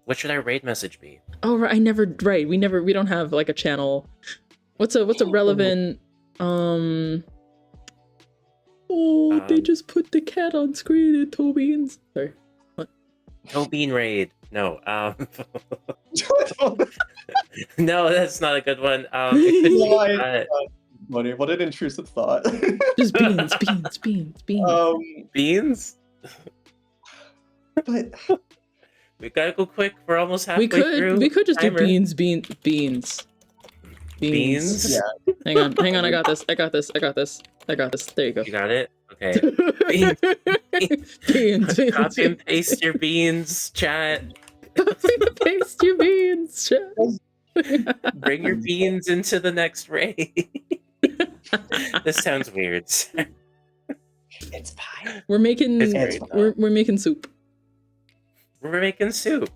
What should our raid message be? Oh, right. We don't have like a channel. What's a relevant they just put the cat on screen in Tobeans. Sorry. What? Tobean raid. No. No, that's not a good one. It could be what an intrusive thought. Just beans. Beans? But we gotta go quick. We're almost halfway through. We could just Timer. do beans. Beans? Yeah. Hang on. I got this. There you go. You got it? Okay. Beans. Copy and paste your beans, chat. Copy and paste your beans, chat. Bring your beans into the next raid. This sounds weird. It's fine. We're making soup. We're making soup.